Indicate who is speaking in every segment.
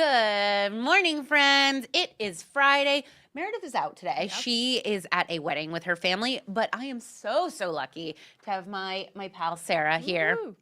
Speaker 1: Good morning, friends. It is Friday. Meredith is out today.
Speaker 2: Yep.
Speaker 1: She is at a wedding with her family, but I am so lucky to have my pal Sarah here.
Speaker 2: Woo-hoo.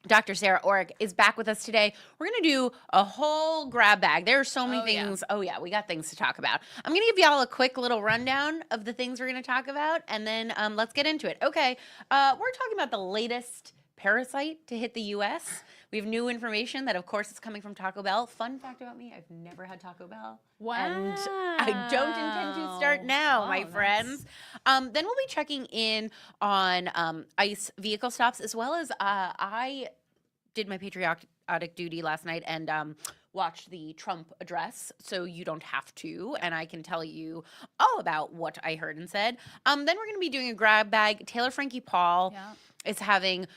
Speaker 1: Dr. Sarah Orrick is back with us today. We're going to do a whole grab bag. There are so many things. Oh, yeah, we got things to talk about. I'm going to give y'all a quick little rundown of the things we're going to talk about, and then let's get into it. Okay, we're talking about the latest parasite to hit the U.S. We have new information that, of course, is coming from Taco Bell. Fun fact about me, I've never had Taco Bell.
Speaker 2: Wow.
Speaker 1: And I don't intend to start now, my
Speaker 2: Wow,
Speaker 1: friends. Then we'll be checking in on ICE vehicle stops, as well as I did my patriotic duty last night and watched the Trump address, so you don't have to, and I can tell you all about what I heard and said. Then we're going to be doing a grab bag. Taylor Frankie Paul
Speaker 2: Yeah.
Speaker 1: is having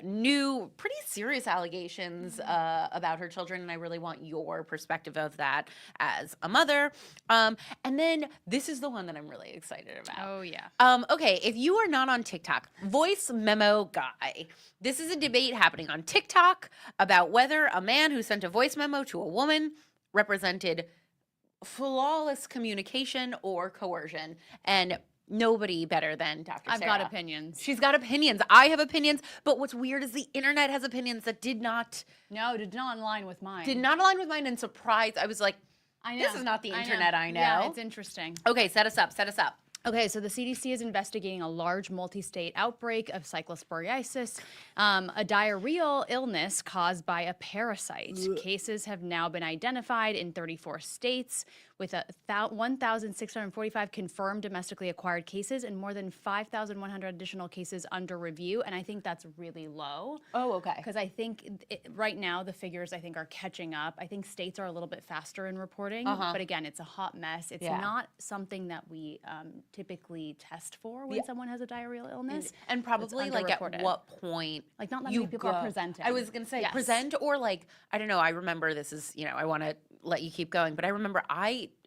Speaker 1: new, pretty serious allegations about her children, and I really want your perspective of that as a mother. And then this is the one that I'm really excited about.
Speaker 2: Oh, yeah.
Speaker 1: Okay, if you are not on TikTok, voice memo guy. This is a debate happening on TikTok about whether a man who sent a voice memo to a woman represented flawless communication or coercion. And nobody better than Dr.
Speaker 2: I've
Speaker 1: Sarah.
Speaker 2: got opinions.
Speaker 1: She's got opinions. I have opinions. But what's weird is the internet has opinions that did not
Speaker 2: did not align with mine.
Speaker 1: align with mine, and surprised. I was like,
Speaker 2: I know.
Speaker 1: this is not the internet I know.
Speaker 2: Yeah, it's interesting.
Speaker 1: Okay, set us up.
Speaker 2: Okay, so the CDC is investigating a large multi-state outbreak of cyclosporiasis, a diarrheal illness caused by a parasite. Cases have now been identified in 34 states, with 1,645 confirmed domestically acquired cases and more than 5,100 additional cases under review. And I think that's really low.
Speaker 1: Oh, okay.
Speaker 2: Because I think right now the figures, I think, are catching up. I think states are a little bit faster in reporting. But again, it's a hot mess. It's not something that we typically test for when someone has a diarrheal illness.
Speaker 1: And probably like at what point
Speaker 2: like not that many people are presenting.
Speaker 1: I was gonna say present, or like, I don't know, I remember this is, I want to let you keep going, but I remember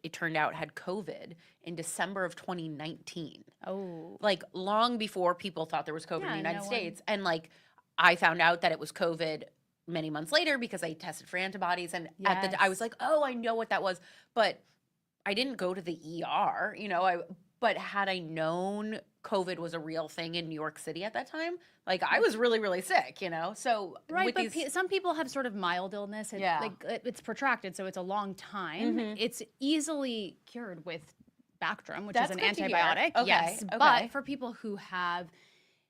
Speaker 1: it turned out, had COVID in December of 2019.
Speaker 2: Oh.
Speaker 1: Like long before people thought there was COVID in the United States. And like I found out that it was COVID many months later because I tested for antibodies, and I was like, oh, I know what that was. But I didn't go to the ER, but had I known COVID was a real thing in New York City at that time, like I was really, really sick, So
Speaker 2: right, but some people have sort of mild illness. It's protracted, so it's a long time. It's easily cured with Bactrim, which is an antibiotic.
Speaker 1: Okay.
Speaker 2: Yes, but for people who have,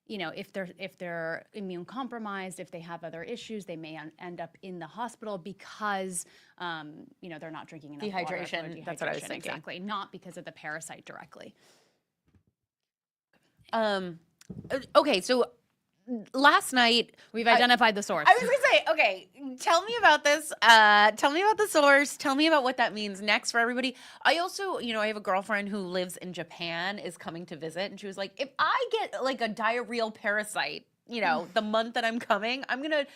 Speaker 2: if they're immune compromised, if they have other issues, they may end up in the hospital because they're not drinking enough water.
Speaker 1: Dehydration. That's what I was thinking.
Speaker 2: Exactly, not because of the parasite directly.
Speaker 1: Okay, so last night
Speaker 2: we've identified the source.
Speaker 1: I was gonna say, okay, tell me about this. Tell me about the source. Tell me about what that means next for everybody. I also, I have a girlfriend who lives in Japan, is coming to visit, and she was like, if I get like a diarrheal parasite, the month that I'm coming, I'm gonna,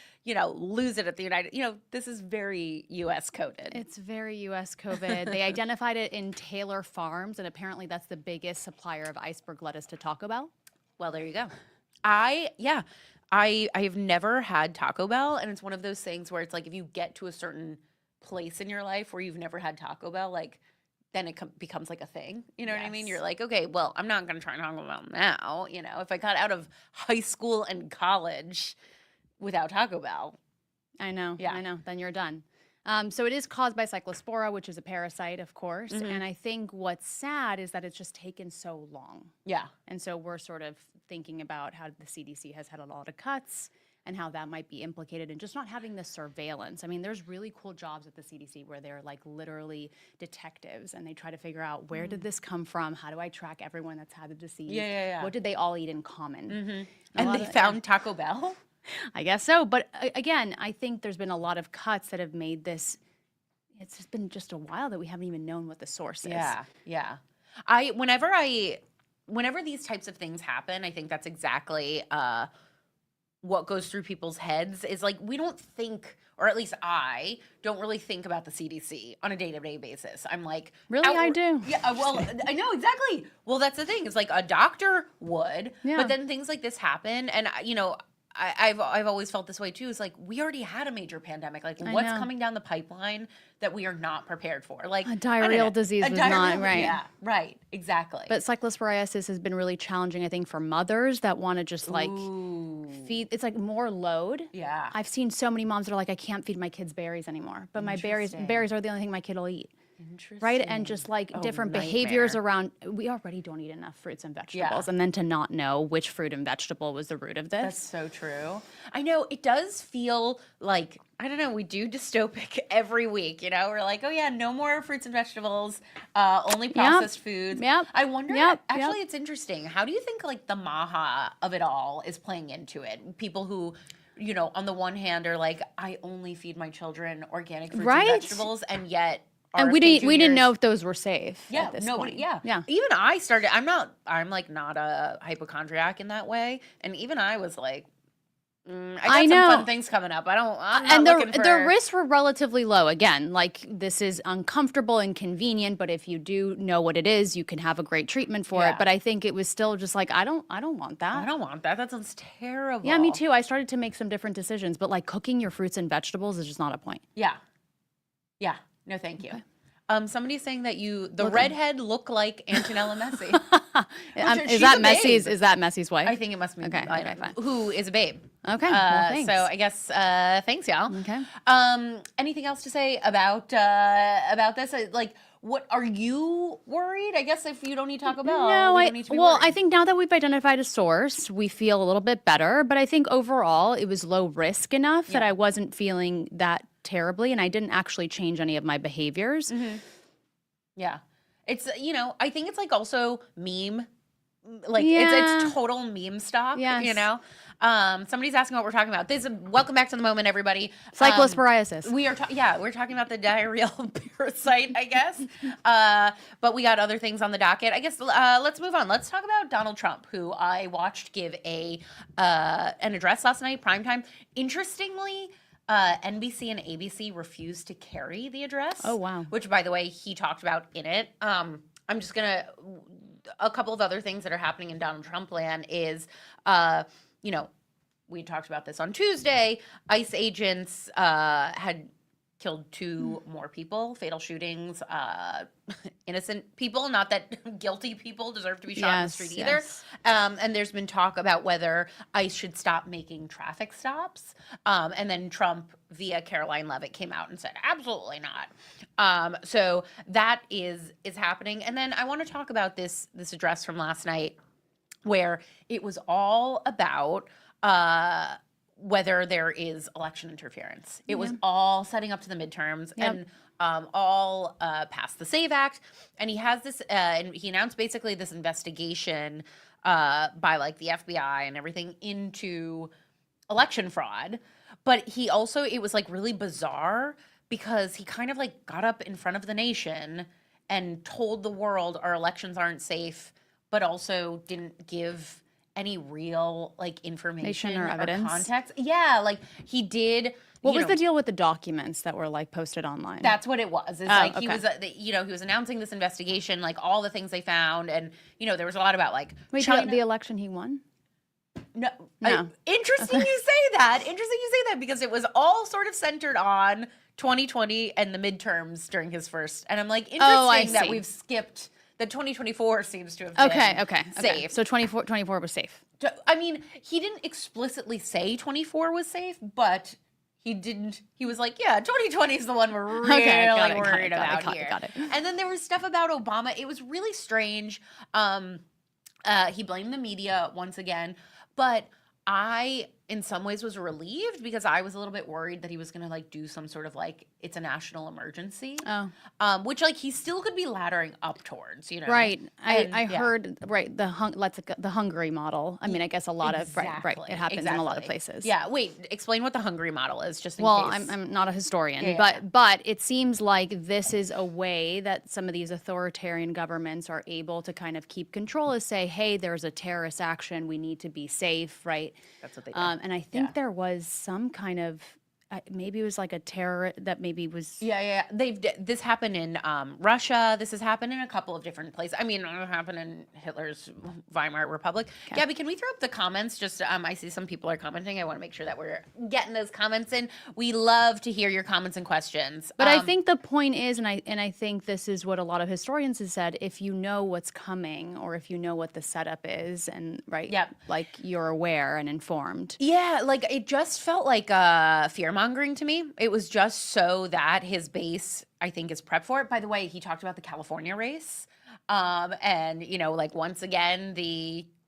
Speaker 1: lose it at the United. This is very U.S. coded.
Speaker 2: It's very U.S. COVID. They identified it in Taylor Farms, and apparently that's the biggest supplier of iceberg lettuce to Taco Bell.
Speaker 1: Well, there you go. I have never had Taco Bell, and it's one of those things where it's like if you get to a certain place in your life where you've never had Taco Bell, like then it becomes like a thing. You know what I mean? You're like, okay, well, I'm not going to try Taco Bell now. If I got out of high school and college without Taco Bell.
Speaker 2: I know. Then you're done. So it is caused by Cyclospora, which is a parasite, of course. And I think what's sad is that it's just taken so long.
Speaker 1: Yeah.
Speaker 2: And so we're sort of thinking about how the CDC has had a lot of cuts and how that might be implicated in just not having the surveillance. I mean, there's really cool jobs at the CDC where they're like literally detectives, and they try to figure out where did this come from? How do I track everyone that's had the disease?
Speaker 1: Yeah.
Speaker 2: What did they all eat in common?
Speaker 1: And they found Taco Bell?
Speaker 2: I guess so. But again, I think there's been a lot of cuts that have made this, it's just been just a while that we haven't even known what the source is.
Speaker 1: Yeah. Whenever these types of things happen, I think that's exactly what goes through people's heads is like, we don't think, or at least I don't really think about the CDC on a day-to-day basis. I'm like,
Speaker 2: really, I do.
Speaker 1: Yeah, well, I know exactly. Well, that's the thing. It's like a doctor would, but then things like this happen, and I've always felt this way too. Is like we already had a major pandemic. Like what's
Speaker 2: know.
Speaker 1: coming down the pipeline that we are not prepared for? Like
Speaker 2: A diarrheal disease was not right.
Speaker 1: Yeah, right, exactly.
Speaker 2: But cyclosporiasis has been really challenging, I think, for mothers that want to just like
Speaker 1: Ooh,
Speaker 2: feed. It's like more load.
Speaker 1: yeah.
Speaker 2: I've seen so many moms that are like, I can't feed my kids berries anymore, but my berries are the only thing my kid will eat. Right, and just like different behaviors around. We already don't eat enough fruits and vegetables, and then to not know which fruit and vegetable was the root of this.
Speaker 1: That's so true. I know it does feel like, I don't know, we do dystopic every week, you know? We're like, oh yeah, no more fruits and vegetables, only processed foods.
Speaker 2: Yep.
Speaker 1: I wonder,
Speaker 2: Yep.
Speaker 1: actually it's interesting. How do you think like the maha of it all is playing into it? People who, you know, on the one hand are like, I only feed my children organic fruits and vegetables, and yet
Speaker 2: and we didn't know if those were safe.
Speaker 1: Yeah,
Speaker 2: at this
Speaker 1: nobody.
Speaker 2: point.
Speaker 1: Yeah. Even I started. I'm like not a hypochondriac in that way, and even I was like, I got some fun things coming up. I'm not looking for...
Speaker 2: the risks were relatively low. Again, like this is uncomfortable and inconvenient, but if you do know what it is, you can have a great treatment for it. But I think it was still just like I don't want that.
Speaker 1: I don't want that. That sounds terrible.
Speaker 2: Yeah, me too. I started to make some different decisions, but like cooking your fruits and vegetables is just not a point.
Speaker 1: Yeah. Yeah. No, thank you. Okay. Somebody's saying that the redhead look like Antonella Messi.
Speaker 2: Is that Messi's wife?
Speaker 1: I think it must be.
Speaker 2: Okay, fine.
Speaker 1: Who is a babe.
Speaker 2: Okay. Well, thanks.
Speaker 1: So I guess thanks, y'all.
Speaker 2: Okay.
Speaker 1: Anything else to say about this? Like, what are you worried? I guess if you don't need to talk about,
Speaker 2: no,
Speaker 1: we don't need to be worried.
Speaker 2: I think now that we've identified a source, we feel a little bit better. But I think overall, it was low risk enough that I wasn't feeling that terribly, and I didn't actually change any of my behaviors.
Speaker 1: Mm-hmm. Yeah, it's I think it's like also meme, like it's total meme stock.
Speaker 2: Yes.
Speaker 1: You know. Somebody's asking what we're talking about. Welcome back to the moment, everybody.
Speaker 2: Cyclosporiasis.
Speaker 1: We're talking about the diarrheal parasite, I guess. But we got other things on the docket. I guess let's move on. Let's talk about Donald Trump, who I watched give an address last night, primetime. Interestingly, NBC and ABC refused to carry the address.
Speaker 2: Oh, wow.
Speaker 1: Which, by the way, he talked about in it. I'm just gonna. A couple of other things that are happening in Donald Trump land is, we talked about this on Tuesday. ICE agents had killed 2 more people, fatal shootings, innocent people, not that guilty people deserve to be shot in the street either.
Speaker 2: Yes.
Speaker 1: And there's been talk about whether ICE should stop making traffic stops. And then Trump, via Caroline Leavitt, came out and said, absolutely not. So that is happening. And then I want to talk about this address from last night, where it was all about whether there is election interference. It was all setting up to the midterms and all past the SAVE Act. And he has this, and he announced basically this investigation by like the FBI and everything into election fraud. But he also, it was like really bizarre because he kind of like got up in front of the nation and told the world our elections aren't safe, but also didn't give any real like information
Speaker 2: or evidence,
Speaker 1: context. Yeah, like he did.
Speaker 2: What was the deal with the documents that were like posted online?
Speaker 1: That's what it was. It's like he was, he was announcing this investigation, like all the things they found, and there was a lot about like China.
Speaker 2: The election he won.
Speaker 1: No. Interesting you say that. Interesting you say that because it was all sort of centered on 2020 and the midterms during his first. And I'm like, interesting that we've skipped. The 2024 seems to have been safe.
Speaker 2: So 24 was safe.
Speaker 1: I mean, he didn't explicitly say 24 was safe, but he didn't. He was like, yeah, 2020 is the one we're really worried about here.
Speaker 2: Got it.
Speaker 1: And then there was stuff about Obama. It was really strange. He blamed the media once again, but I, in some ways, was relieved because I was a little bit worried that he was going to like do some sort of like it's a national emergency, which like he still could be laddering up towards,
Speaker 2: Right. I heard the Hungary model. I mean, I guess a lot of it happens in a lot of places.
Speaker 1: Yeah. Wait, explain what the Hungary model is, just in case.
Speaker 2: I'm not a historian, but it seems like this is a way that some of these authoritarian governments are able to kind of keep control. Is say, hey, there's a terrorist action, we need to be safe, right?
Speaker 1: That's what they do.
Speaker 2: And I think there was some kind of maybe it was like a terror that maybe was.
Speaker 1: Yeah. This happened in Russia. This has happened in a couple of different places. I mean, it happened in Hitler's Weimar Republic. Gabby, can we throw up the comments? Just I see some people are commenting. I want to make sure that we're getting those comments in. We love to hear your comments and questions.
Speaker 2: But I think the point is, and I think this is what a lot of historians have said: if you know what's coming, or if you know what the setup is, and like you're aware and informed.
Speaker 1: Yeah, like it just felt like fear mongering to me. It was just so that his base, I think, is prepped for it. By the way, he talked about the California race, and like once again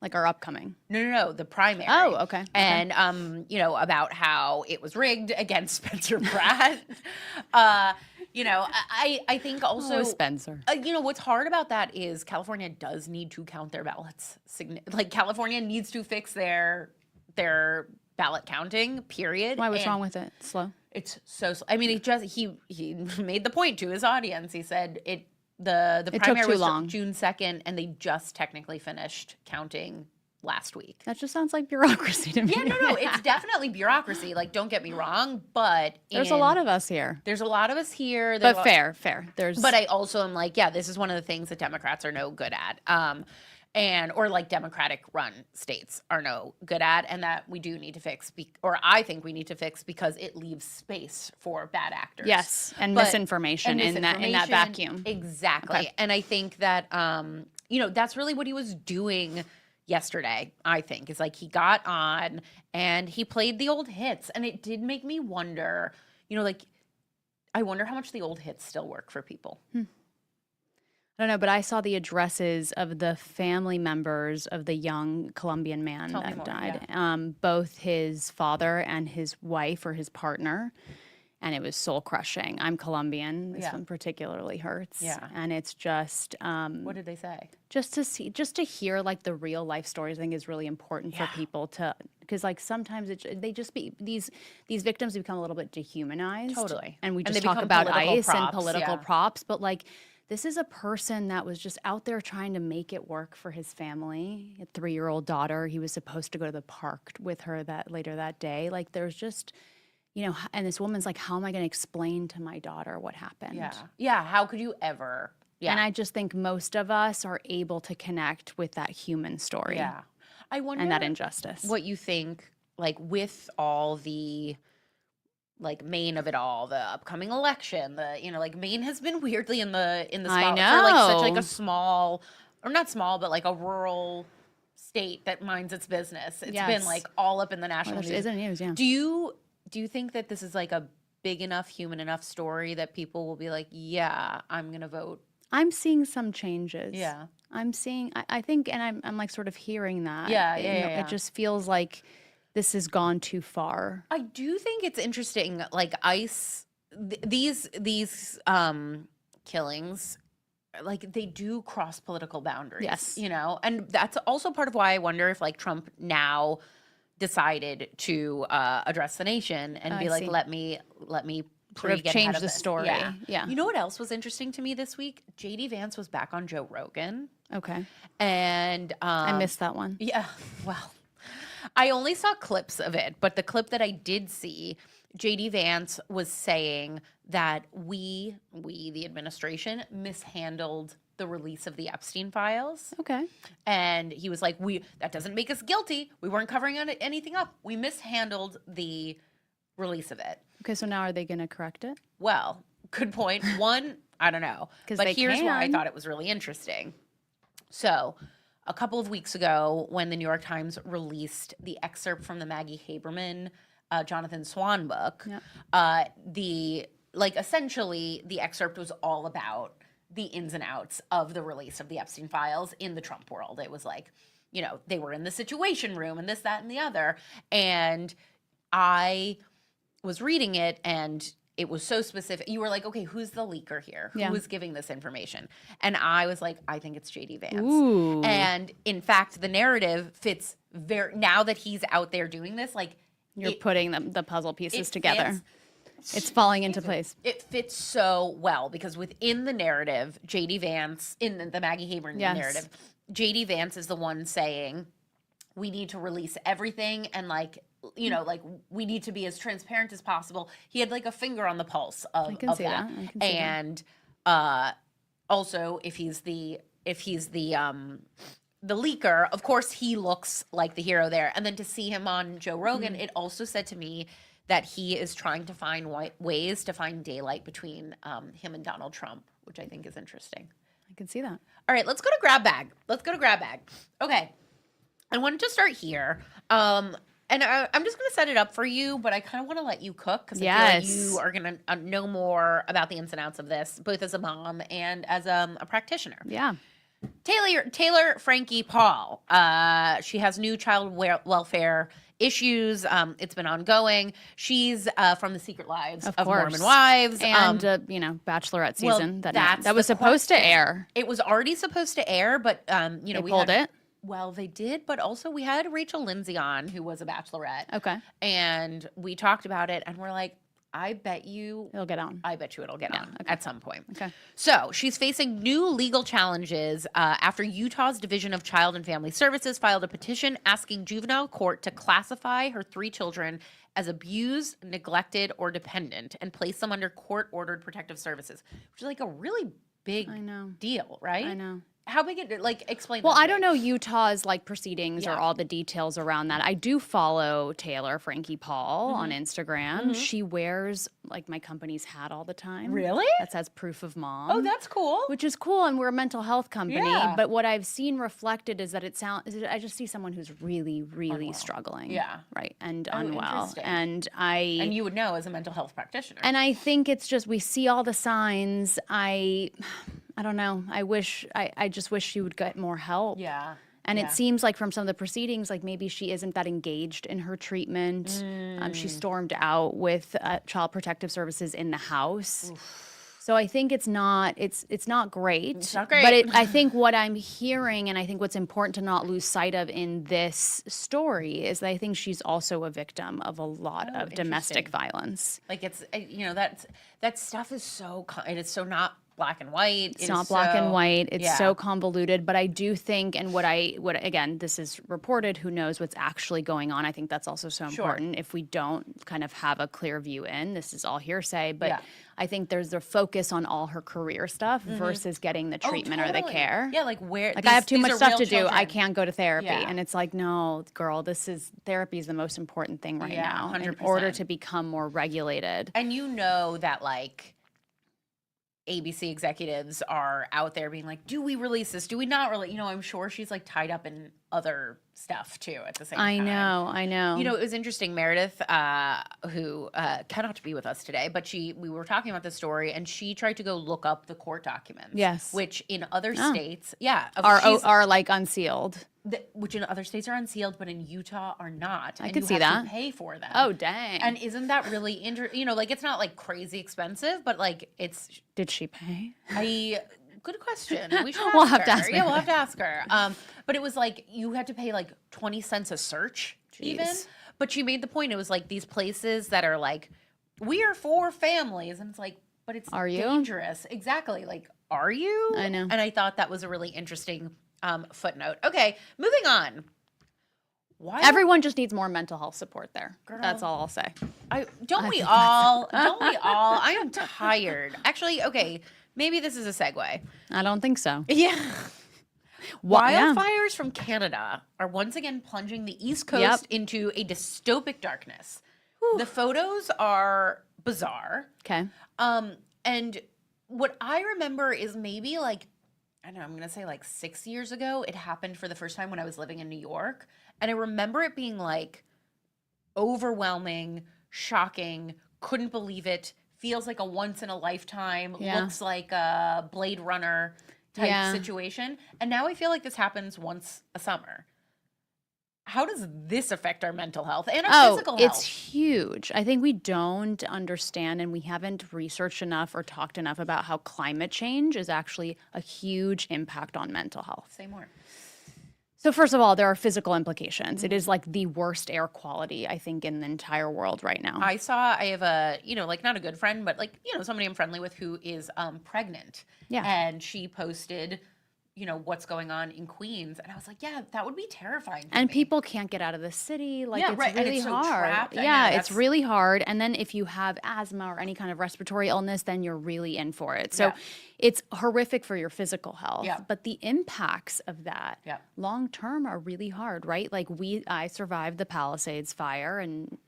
Speaker 2: Like our upcoming.
Speaker 1: No, the primary.
Speaker 2: Oh, okay.
Speaker 1: And about how it was rigged against Spencer Pratt. I think also
Speaker 2: Spencer.
Speaker 1: What's hard about that is California does need to count their ballots. Like California needs to fix their ballot counting. Period.
Speaker 2: Why? What's wrong with it? Slow.
Speaker 1: It's so slow. I mean, he made the point to his audience. He said the primary was
Speaker 2: long.
Speaker 1: June 2nd, and they just technically finished counting last week.
Speaker 2: That just sounds like bureaucracy to me.
Speaker 1: Yeah, no, it's definitely bureaucracy. Like, don't get me wrong, but
Speaker 2: there's a lot of us here.
Speaker 1: There's a lot of us here.
Speaker 2: But fair.
Speaker 1: But I also am like, yeah, this is one of the things that Democrats are no good at. Or like Democratic run states are no good at, and that we do need to fix, or I think we need to fix, because it leaves space for bad actors.
Speaker 2: Yes, and misinformation in that vacuum.
Speaker 1: Exactly. Okay. And I think that that's really what he was doing yesterday. I think is like he got on and he played the old hits, and it did make me wonder. I wonder how much the old hits still work for people.
Speaker 2: I don't know, but I saw the addresses of the family members of the young Colombian man that died. Yeah. Both his father and his wife, or his partner, and it was soul crushing. I'm Colombian. This one particularly hurts. Yeah, and it's just.
Speaker 1: What did they say?
Speaker 2: Just to hear like the real life stories, I think is really important for people to, because like sometimes these victims become a little bit dehumanized.
Speaker 1: Totally,
Speaker 2: and we just talk about ICE and political props, but like. This is a person that was just out there trying to make it work for his family. A 3-year-old daughter. He was supposed to go to the park with her later that day. Like there's just, and this woman's like, how am I going to explain to my daughter what happened?
Speaker 1: Yeah. How could you ever? Yeah.
Speaker 2: And I just think most of us are able to connect with that human story.
Speaker 1: Yeah. I wonder.
Speaker 2: And that injustice.
Speaker 1: What you think, like with all the. Like Maine of it all, the upcoming election, like Maine has been weirdly in the spotlight for like such like a small, or not small, but like a rural state that minds its business. It's been like all up in the national news.
Speaker 2: Is it news? Yeah.
Speaker 1: Do you think that this is like a big enough, human enough story that people will be like, yeah, I'm gonna vote?
Speaker 2: I'm seeing some changes.
Speaker 1: Yeah.
Speaker 2: I'm seeing. I think, and I'm like sort of hearing that.
Speaker 1: Yeah.
Speaker 2: It just feels like. This has gone too far.
Speaker 1: I do think it's interesting, like ICE, these killings, like they do cross political boundaries.
Speaker 2: Yes.
Speaker 1: And that's also part of why I wonder if like Trump now decided to address the nation and be like, let me
Speaker 2: sort of change the story.
Speaker 1: Yeah. You know what else was interesting to me this week? JD Vance was back on Joe Rogan.
Speaker 2: Okay.
Speaker 1: And
Speaker 2: I missed that one.
Speaker 1: Yeah. Well, I only saw clips of it, but the clip that I did see, JD Vance was saying that we, the administration, mishandled the release of the Epstein files.
Speaker 2: Okay.
Speaker 1: And he was like, that doesn't make us guilty. We weren't covering anything up. We mishandled the release of it.
Speaker 2: Okay, so now are they going to correct it?
Speaker 1: Well, good point. One, I don't know. But here's why I thought it was really interesting. So a couple of weeks ago, when the New York Times released the excerpt from the Maggie Haberman, Jonathan Swan book, essentially the excerpt was all about the ins and outs of the release of the Epstein files in the Trump world. It was like, they were in the Situation Room and this, that, and the other. And I was reading it, and it was so specific. You were like, okay, who's the leaker here? Who is giving this information? And I was like, I think it's JD Vance.
Speaker 2: Ooh.
Speaker 1: And in fact, the narrative fits now that he's out there doing this, like
Speaker 2: you're putting the puzzle pieces together. It's falling into place.
Speaker 1: It fits so well because within the narrative, JD Vance, in the Maggie Haberman narrative, JD Vance is the one saying, we need to release everything and like you know, like we need to be as transparent as possible. He had like a finger on the pulse of,
Speaker 2: I can
Speaker 1: of
Speaker 2: see
Speaker 1: that.
Speaker 2: that. I can see that.
Speaker 1: And also if he's the leaker, of course he looks like the hero there. And then to see him on Joe Rogan, it also said to me that he is trying to find ways to find daylight between him and Donald Trump, which I think is interesting.
Speaker 2: I can see that.
Speaker 1: All right, let's go to grab bag. Okay. I wanted to start here. And I'm just going to set it up for you, but I kind of want to let you cook because I feel like you are going to know more about the ins and outs of this, both as a mom and as a practitioner.
Speaker 2: Yeah.
Speaker 1: Taylor Frankie Paul. She has new child welfare issues. It's been ongoing. She's from the Secret Lives of Mormon Wives.
Speaker 2: And, Bachelorette season that was supposed to air.
Speaker 1: It was already supposed to air, but,
Speaker 2: we pulled it.
Speaker 1: Well, they did, but also we had Rachel Lindsay on, who was a Bachelorette.
Speaker 2: Okay.
Speaker 1: And we talked about it, and we're like, I bet
Speaker 2: it'll get on.
Speaker 1: I bet you it'll get on at some point.
Speaker 2: Okay.
Speaker 1: So she's facing new legal challenges after Utah's Division of Child and Family Services filed a petition asking juvenile court to classify her 3 children as abused, neglected, or dependent and place them under court-ordered protective services, which is like a really big deal, right?
Speaker 2: I know.
Speaker 1: How big explain
Speaker 2: Well,
Speaker 1: that
Speaker 2: I don't know Utah's proceedings or all the details around that. I do follow Taylor Frankie Paul on Instagram. She wears my company's hat all the time.
Speaker 1: Really?
Speaker 2: That says proof of mom.
Speaker 1: Oh, that's cool.
Speaker 2: Which is cool, and we're a mental health company.
Speaker 1: Yeah.
Speaker 2: But what I've seen reflected is that I just see someone who's really, really struggling.
Speaker 1: Yeah.
Speaker 2: Right. And unwell.
Speaker 1: Interesting.
Speaker 2: And
Speaker 1: you would know as a mental health practitioner.
Speaker 2: And I think it's just we see all the signs. I don't know. I just wish she would get more help.
Speaker 1: Yeah.
Speaker 2: And it seems like from some of the proceedings, maybe she isn't that engaged in her treatment. She stormed out with Child Protective Services in the house. Oof. So I think it's not great.
Speaker 1: It's not great.
Speaker 2: But I think what I'm hearing, and I think what's important to not lose sight of in this story, is that I think she's also a victim of a lot of domestic violence.
Speaker 1: It's that stuff is so it's so not black and white.
Speaker 2: It's not black and white. It's so convoluted. But I do think, and what again, this is reported, who knows what's actually going on. I think that's also so important. If we don't kind of have a clear view this is all hearsay. But I think there's a focus on all her career stuff versus getting the treatment or the care.
Speaker 1: Yeah, where
Speaker 2: I have too much stuff to
Speaker 1: children.
Speaker 2: do. I can't go to therapy. Yeah. And it's no, girl, therapy is the most important thing right now
Speaker 1: 100%.
Speaker 2: In order to become more regulated.
Speaker 1: And that ABC executives are out there being like, do we release this? Do we not really? I'm sure she's tied up in other stuff too at the same time.
Speaker 2: I know.
Speaker 1: It was interesting. Meredith, who cannot be with us today, but we were talking about this story, and she tried to go look up the court documents.
Speaker 2: Yes.
Speaker 1: Which in other states,
Speaker 2: are unsealed.
Speaker 1: Which in other states are unsealed, but in Utah are not.
Speaker 2: I could see that.
Speaker 1: To pay for them.
Speaker 2: Oh, dang.
Speaker 1: And isn't that really it's not crazy expensive, but it's.
Speaker 2: Did she pay?
Speaker 1: Good question. We should
Speaker 2: we'll have to ask her.
Speaker 1: Yeah, we'll have to ask her. But it was you had to pay 20 cents a search.
Speaker 2: Jeez.
Speaker 1: Even. But she made the point. It was these places that are we are for families, and it's but it's dangerous. Exactly. Are you?
Speaker 2: I know.
Speaker 1: And I thought that was a really interesting footnote. Okay, moving on.
Speaker 2: Everyone just needs more mental health support there.
Speaker 1: Girl.
Speaker 2: That's all I'll say.
Speaker 1: Don't we all? I am tired. Actually, okay, maybe this is a segue.
Speaker 2: I don't think so.
Speaker 1: Yeah. Wildfires from Canada are once again plunging the East Coast into a dystopic darkness. Whew. The photos are bizarre.
Speaker 2: Okay.
Speaker 1: And what I remember is maybe I don't know, I'm going to say 6 years ago, it happened for the first time when I was living in New York. And I remember it being overwhelming, shocking, couldn't believe it, feels like a once in a lifetime, looks like a Blade Runner type situation. And now I feel like this happens once a summer. How does this affect our mental health and our physical health?
Speaker 2: It's huge. I think we don't understand, and we haven't researched enough or talked enough about how climate change is actually a huge impact on mental health.
Speaker 1: Say more.
Speaker 2: So first of all, there are physical implications. It is the worst air quality, I think, in the entire world right now.
Speaker 1: I have a, not a good friend, but somebody I'm friendly with who is pregnant.
Speaker 2: Yeah.
Speaker 1: And she posted what's going on in Queens. And I was like, yeah, that would be terrifying.
Speaker 2: And
Speaker 1: me.
Speaker 2: people can't get out of the city. Like,
Speaker 1: Yeah,
Speaker 2: it's
Speaker 1: right. And
Speaker 2: really
Speaker 1: it's so
Speaker 2: hard.
Speaker 1: trapped. I
Speaker 2: Yeah,
Speaker 1: know,
Speaker 2: it's really hard. And then if you have asthma or any kind of respiratory illness, then you're really in for it. So
Speaker 1: Yeah.
Speaker 2: it's horrific for your physical health.
Speaker 1: Yeah.
Speaker 2: But the impacts of that
Speaker 1: Yeah.
Speaker 2: long term are really hard, right? Like I survived the Palisades fire, and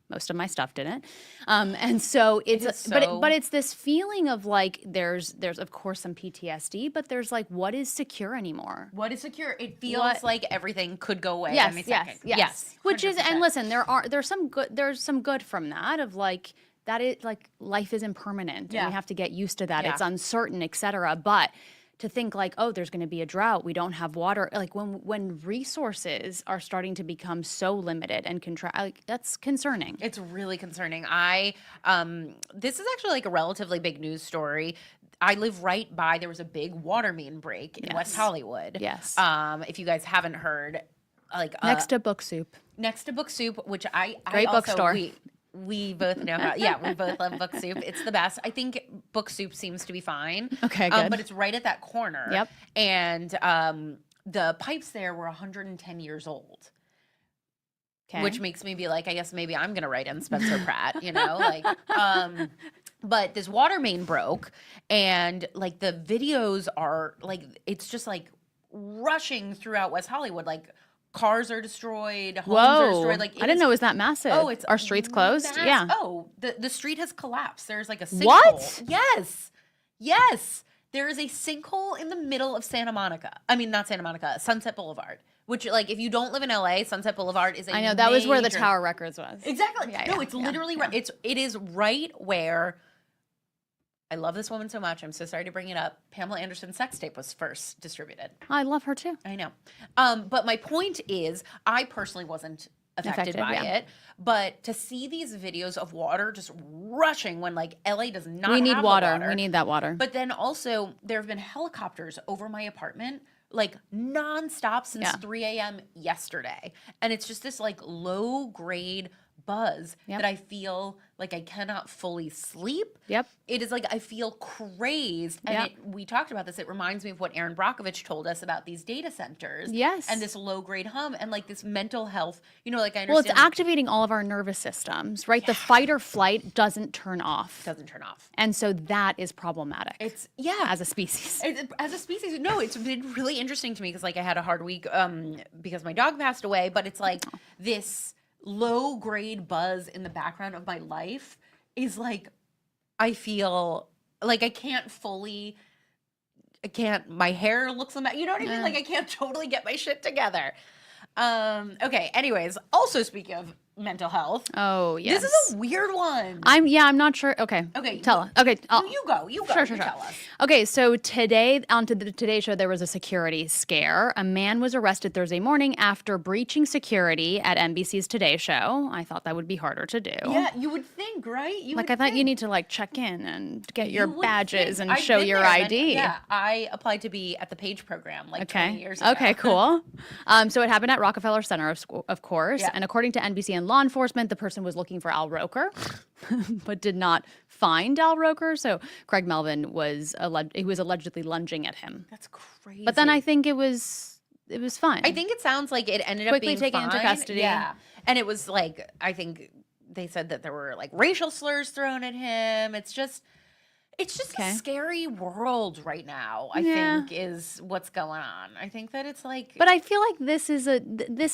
Speaker 2: most of my stuff didn't. And so it's but it's this feeling of like there's of course some PTSD, but there's like, what is secure anymore?
Speaker 1: What is secure? It feels like everything could go away any second.
Speaker 2: Yes. Which is,
Speaker 1: 100%.
Speaker 2: and listen, there's some good from that, of like that it like life is impermanent and we have to get used to that.
Speaker 1: Yeah.
Speaker 2: It's uncertain, etc. But to think like, oh, there's going to be a drought, we don't have water, like when resources are starting to become so limited and like, that's concerning.
Speaker 1: It's really concerning. This is actually like a relatively big news story. I live right by, there was a big water main break in West Hollywood.
Speaker 2: Yes.
Speaker 1: If you guys haven't heard, like
Speaker 2: next to Book Soup.
Speaker 1: Next to Book Soup, which
Speaker 2: Great bookstore.
Speaker 1: We both know how. Yeah, we both love Book Soup. It's the best. I think Book Soup seems to be fine.
Speaker 2: Okay, good.
Speaker 1: But it's right at that corner.
Speaker 2: Yep.
Speaker 1: And the pipes there were 110 years old.
Speaker 2: Okay.
Speaker 1: Which makes me be like, I guess maybe I'm gonna write in Spencer Pratt, But this water main broke, and like the videos are like, it's just like rushing throughout West Hollywood, like. Cars are destroyed. Homes are destroyed. Like
Speaker 2: I didn't know it was that massive.
Speaker 1: Oh, it's
Speaker 2: our streets closed. Yeah.
Speaker 1: Oh, the street has collapsed. There's like a sinkhole.
Speaker 2: What?
Speaker 1: Yes. There is a sinkhole in the middle of Santa Monica. I mean, not Santa Monica, Sunset Boulevard. Which, like, if you don't live in LA, Sunset Boulevard is a
Speaker 2: I know that was where the Tower Records was.
Speaker 1: Exactly.
Speaker 2: Yeah,
Speaker 1: no,
Speaker 2: yeah,
Speaker 1: it's literally right. It is right where. I love this woman so much. I'm so sorry to bring it up. Pamela Anderson's sex tape was first distributed.
Speaker 2: I love her too.
Speaker 1: I know. But my point is, I personally wasn't affected by it. But to see these videos of water just rushing when like LA does not
Speaker 2: We need
Speaker 1: have
Speaker 2: water.
Speaker 1: The water.
Speaker 2: We need that water.
Speaker 1: But then also there have been helicopters over my apartment like nonstop since 3 a.m. yesterday. And it's just this like low grade buzz that I feel like I cannot fully sleep.
Speaker 2: Yep.
Speaker 1: It is like I feel crazed. And we talked about this. It reminds me of what Aaron Brockovich told us about these data centers.
Speaker 2: Yes.
Speaker 1: And this low grade hum and like this mental health, like I understand.
Speaker 2: Well, it's activating all of our nervous systems, right? The fight or flight doesn't turn off.
Speaker 1: Doesn't turn off.
Speaker 2: And so that is problematic.
Speaker 1: It's
Speaker 2: as a species.
Speaker 1: As a species, no, it's been really interesting to me because like I had a hard week because my dog passed away, but it's like this low grade buzz in the background of my life is like I feel like I can't my hair looks you know what I mean? Like I can't totally get my shit together. Okay, anyways, also speaking of mental health.
Speaker 2: Oh, yes.
Speaker 1: This is a weird one.
Speaker 2: I'm not sure. Okay.
Speaker 1: Tell us.
Speaker 2: Okay.
Speaker 1: You go.
Speaker 2: Sure.
Speaker 1: Tell us.
Speaker 2: Okay, so today, on to the Today Show, there was a security scare. A man was arrested Thursday morning after breaching security at NBC's Today Show. I thought that would be harder to do.
Speaker 1: Yeah, you would think, right?
Speaker 2: I thought you need to like check in and get your badges and show your ID.
Speaker 1: I applied to be at the Page program 20 years ago.
Speaker 2: Okay, cool. So it happened at Rockefeller Center, of course. And according to NBC and law enforcement, the person was looking for Al Roker, but did not find Al Roker. So Craig Melvin was allegedly lunging at him.
Speaker 1: That's crazy.
Speaker 2: But then I think it was fine.
Speaker 1: I think it sounds like it ended up
Speaker 2: quickly
Speaker 1: being
Speaker 2: taken into custody.
Speaker 1: Yeah, and it was like I think they said that there were like racial slurs thrown at him. It's just a scary world right now. I think is what's going on. I think that it's like,
Speaker 2: but I feel like this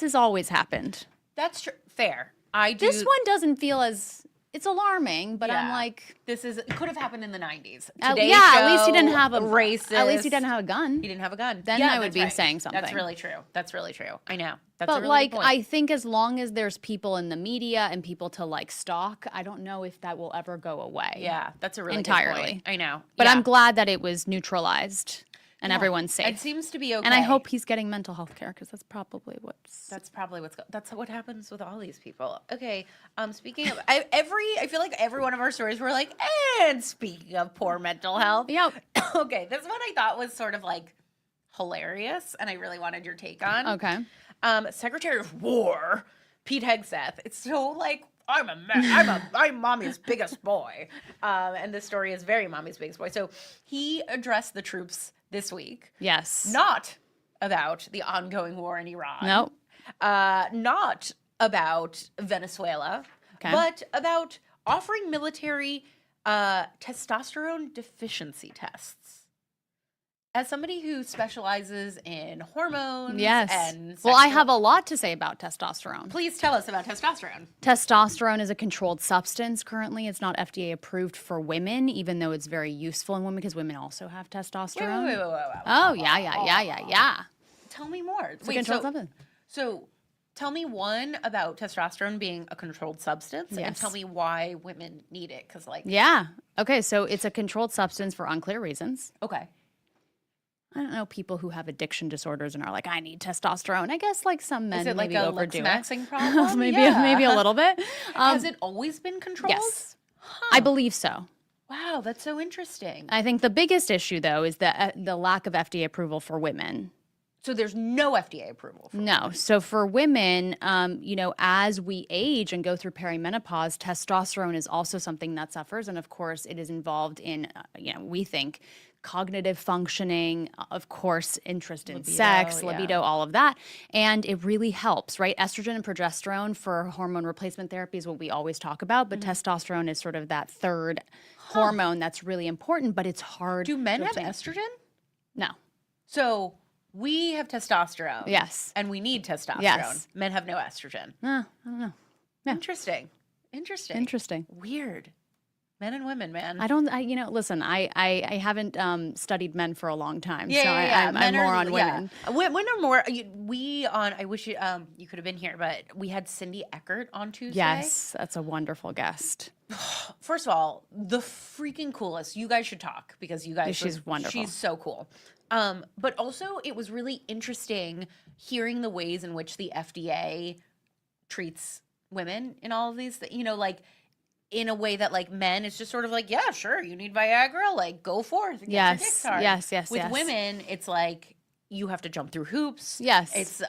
Speaker 2: has always happened.
Speaker 1: That's true. Fair. I do.
Speaker 2: This one doesn't feel as. It's alarming, but I'm like,
Speaker 1: it could have happened in the 90s.
Speaker 2: At least he didn't have a
Speaker 1: racist.
Speaker 2: At least he didn't have a gun.
Speaker 1: He didn't have a gun.
Speaker 2: Then I would be saying something.
Speaker 1: That's really true. I know. That's
Speaker 2: but
Speaker 1: a really
Speaker 2: like,
Speaker 1: good point.
Speaker 2: I think as long as there's people in the media and people to like stalk, I don't know if that will ever go away.
Speaker 1: Yeah, that's a really
Speaker 2: entirely.
Speaker 1: Good point. I know.
Speaker 2: But I'm glad that it was neutralized. And everyone's safe.
Speaker 1: It seems to be okay.
Speaker 2: And I hope he's getting mental health care because that's probably
Speaker 1: that's what happens with all these people. Okay. Speaking of I feel like every one of our stories we're like, and speaking of poor mental health.
Speaker 2: Yep.
Speaker 1: Okay. This one I thought was sort of like hilarious, and I really wanted your take on.
Speaker 2: Okay.
Speaker 1: Secretary of War, Pete Hegseth. It's so like I'm mommy's biggest boy. And this story is very mommy's biggest boy. So he addressed the troops this week.
Speaker 2: Yes.
Speaker 1: Not about the ongoing war in Iran.
Speaker 2: Nope.
Speaker 1: Not about Venezuela,
Speaker 2: Okay.
Speaker 1: but about offering military testosterone deficiency tests. As somebody who specializes in hormones
Speaker 2: Yes.
Speaker 1: and
Speaker 2: Well, I
Speaker 1: sexual-
Speaker 2: have a lot to say about testosterone.
Speaker 1: Please tell us about testosterone.
Speaker 2: Testosterone is a controlled substance currently. It's not FDA approved for women, even though it's very useful in women because women also have testosterone.
Speaker 1: Wait.
Speaker 2: Oh, yeah.
Speaker 1: Tell me more.
Speaker 2: It's a controlled substance.
Speaker 1: So tell me one about testosterone being a controlled substance and
Speaker 2: Yes.
Speaker 1: tell me why women need it. Because, like,
Speaker 2: Yeah. Okay, so it's a controlled substance for unclear reasons.
Speaker 1: okay.
Speaker 2: I don't know people who have addiction disorders and are like, I need testosterone. I guess like some men
Speaker 1: Is it like
Speaker 2: maybe
Speaker 1: a
Speaker 2: overdo
Speaker 1: Lex
Speaker 2: it.
Speaker 1: maxing problem?
Speaker 2: maybe
Speaker 1: Yeah.
Speaker 2: maybe a little bit.
Speaker 1: Has it always been controlled?
Speaker 2: Yes. I believe so.
Speaker 1: Wow, that's so interesting.
Speaker 2: I think the biggest issue though is the lack of FDA approval for women.
Speaker 1: So there's no FDA approval for
Speaker 2: No. So for women, as we age and go through perimenopause, testosterone is also something that suffers. And of course, it is involved in, we think, cognitive functioning, of course, interest in sex,
Speaker 1: yeah.
Speaker 2: libido, all of that. And it really helps, right? Estrogen and progesterone for hormone replacement therapy is what we always talk about. But testosterone is sort of that third hormone that's really important, but it's hard.
Speaker 1: Do men
Speaker 2: to
Speaker 1: have
Speaker 2: obtain.
Speaker 1: estrogen?
Speaker 2: No.
Speaker 1: So we have testosterone.
Speaker 2: Yes.
Speaker 1: And we need testosterone.
Speaker 2: Yes.
Speaker 1: Men have no estrogen.
Speaker 2: I don't know. Yeah.
Speaker 1: Interesting.
Speaker 2: Interesting.
Speaker 1: Weird. Men and women, man.
Speaker 2: Listen, I haven't studied men for a long time,
Speaker 1: Yeah,
Speaker 2: so
Speaker 1: yeah, yeah.
Speaker 2: I'm
Speaker 1: Men
Speaker 2: more
Speaker 1: are-
Speaker 2: on women.
Speaker 1: Yeah. Women are more. I wish you could have been here, but we had Cindy Eckert on Tuesday.
Speaker 2: Yes, that's a wonderful guest.
Speaker 1: First of all, the freaking coolest. You guys should talk because you guys.
Speaker 2: She's wonderful.
Speaker 1: She's so cool. But also, it was really interesting hearing the ways in which the FDA treats women in all of these. Like in a way that like men, it's just sort of like, yeah, sure, you need Viagra, like go forth. Get your dicks hard.
Speaker 2: Yes.
Speaker 1: With
Speaker 2: yes.
Speaker 1: women, it's like you have to jump through hoops.
Speaker 2: Yes.
Speaker 1: It's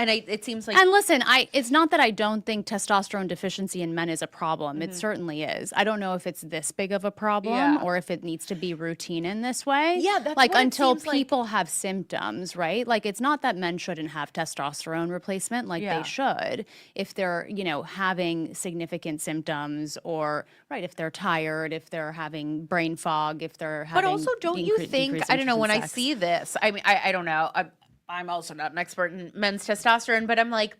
Speaker 1: and it seems like
Speaker 2: And listen, it's not that I don't think testosterone deficiency in men is a problem. It certainly is. I don't know if it's this big of a problem
Speaker 1: Yeah.
Speaker 2: or if it needs to be routine in this way.
Speaker 1: Yeah, that's
Speaker 2: like
Speaker 1: what it
Speaker 2: until
Speaker 1: seems like.
Speaker 2: people have symptoms, right? Like it's not that men shouldn't have testosterone replacement, like
Speaker 1: Yeah.
Speaker 2: they should if they're, having significant symptoms or if they're tired, if they're having brain fog, if they're having
Speaker 1: But also, don't you think?
Speaker 2: decreased
Speaker 1: I don't know.
Speaker 2: interest
Speaker 1: When
Speaker 2: in
Speaker 1: I
Speaker 2: sex.
Speaker 1: see this, I mean, I don't know. I'm also not an expert in men's testosterone, but I'm like,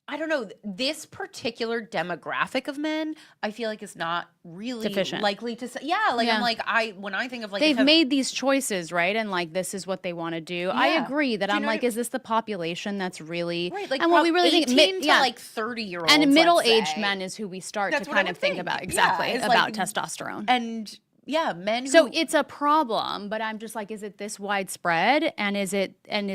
Speaker 1: I don't know. This particular demographic of men, I feel like is not really
Speaker 2: Deficient.
Speaker 1: likely to say. Yeah, like
Speaker 2: Yeah.
Speaker 1: I'm like when I think of like
Speaker 2: They've
Speaker 1: if
Speaker 2: made these choices, right? And like this is what they want to do. I
Speaker 1: Yeah.
Speaker 2: agree that
Speaker 1: Do you
Speaker 2: I'm
Speaker 1: know
Speaker 2: like,
Speaker 1: what-
Speaker 2: is this the population that's really
Speaker 1: right, like
Speaker 2: and what we really
Speaker 1: 18
Speaker 2: think
Speaker 1: to like 30-year-olds
Speaker 2: and middle-aged
Speaker 1: let's say.
Speaker 2: men is who we start
Speaker 1: That's
Speaker 2: to
Speaker 1: what I
Speaker 2: kind of
Speaker 1: would
Speaker 2: think
Speaker 1: think.
Speaker 2: about
Speaker 1: Yeah,
Speaker 2: exactly
Speaker 1: it's
Speaker 2: about
Speaker 1: like-
Speaker 2: testosterone.
Speaker 1: And yeah, men who
Speaker 2: So it's a problem, but I'm just like, is it this widespread? And is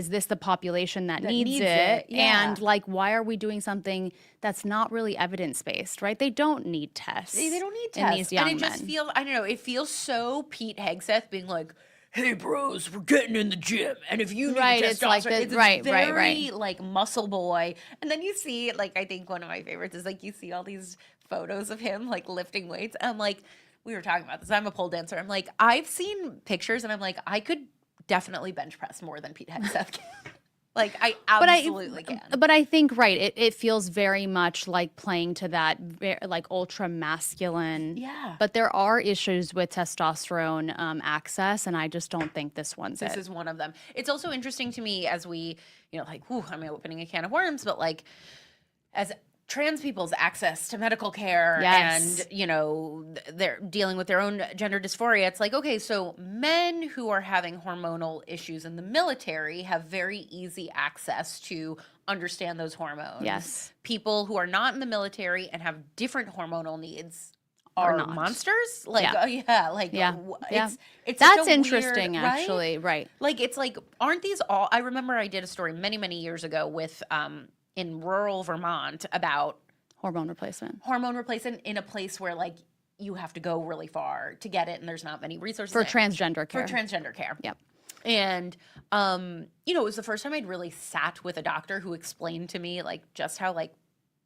Speaker 2: this the population that needs
Speaker 1: needs
Speaker 2: it?
Speaker 1: it, yeah.
Speaker 2: And like, why are we doing something that's not really evidence-based, right? They don't need tests.
Speaker 1: they don't need
Speaker 2: in
Speaker 1: tests.
Speaker 2: these young
Speaker 1: and it
Speaker 2: men.
Speaker 1: just feels, I don't know, it feels so Pete Hegseth being like, hey bros, we're getting in the gym. And if you need
Speaker 2: Right,
Speaker 1: testosterone,
Speaker 2: it's like the-
Speaker 1: it's
Speaker 2: right,
Speaker 1: very,
Speaker 2: right.
Speaker 1: like muscle boy. And then you see, like, I think one of my favorites is like you see all these photos of him like lifting weights. And I'm like, we were talking about this. I'm a pole dancer. I'm like, I've seen pictures and I'm like, I could definitely bench press more than Pete Hegseth can. Like, I absolutely can.
Speaker 2: But I think it feels very much like playing to that like ultra masculine.
Speaker 1: Yeah.
Speaker 2: But there are issues with testosterone access, and I just don't think this one's
Speaker 1: This
Speaker 2: it.
Speaker 1: is one of them. It's also interesting to me as we, I'm opening a can of worms, but like as trans people's access to medical care
Speaker 2: Yes.
Speaker 1: and, they're dealing with their own gender dysphoria. It's like, okay, so men who are having hormonal issues in the military have very easy access to understand those hormones.
Speaker 2: Yes.
Speaker 1: People who are not in the military and have different hormonal needs are
Speaker 2: not.
Speaker 1: monsters. Like,
Speaker 2: Yeah. Yeah. Yeah.
Speaker 1: It's such
Speaker 2: That's
Speaker 1: a
Speaker 2: interesting,
Speaker 1: weird, right?
Speaker 2: actually. Right.
Speaker 1: Like, it's like, aren't these all? I remember I did a story many, many years ago with in rural Vermont about
Speaker 2: Hormone replacement.
Speaker 1: hormone replacement in a place where like you have to go really far to get it, and there's not many resources
Speaker 2: For
Speaker 1: there.
Speaker 2: transgender care.
Speaker 1: For transgender care.
Speaker 2: Yep.
Speaker 1: And it was the first time I'd really sat with a doctor who explained to me like just how like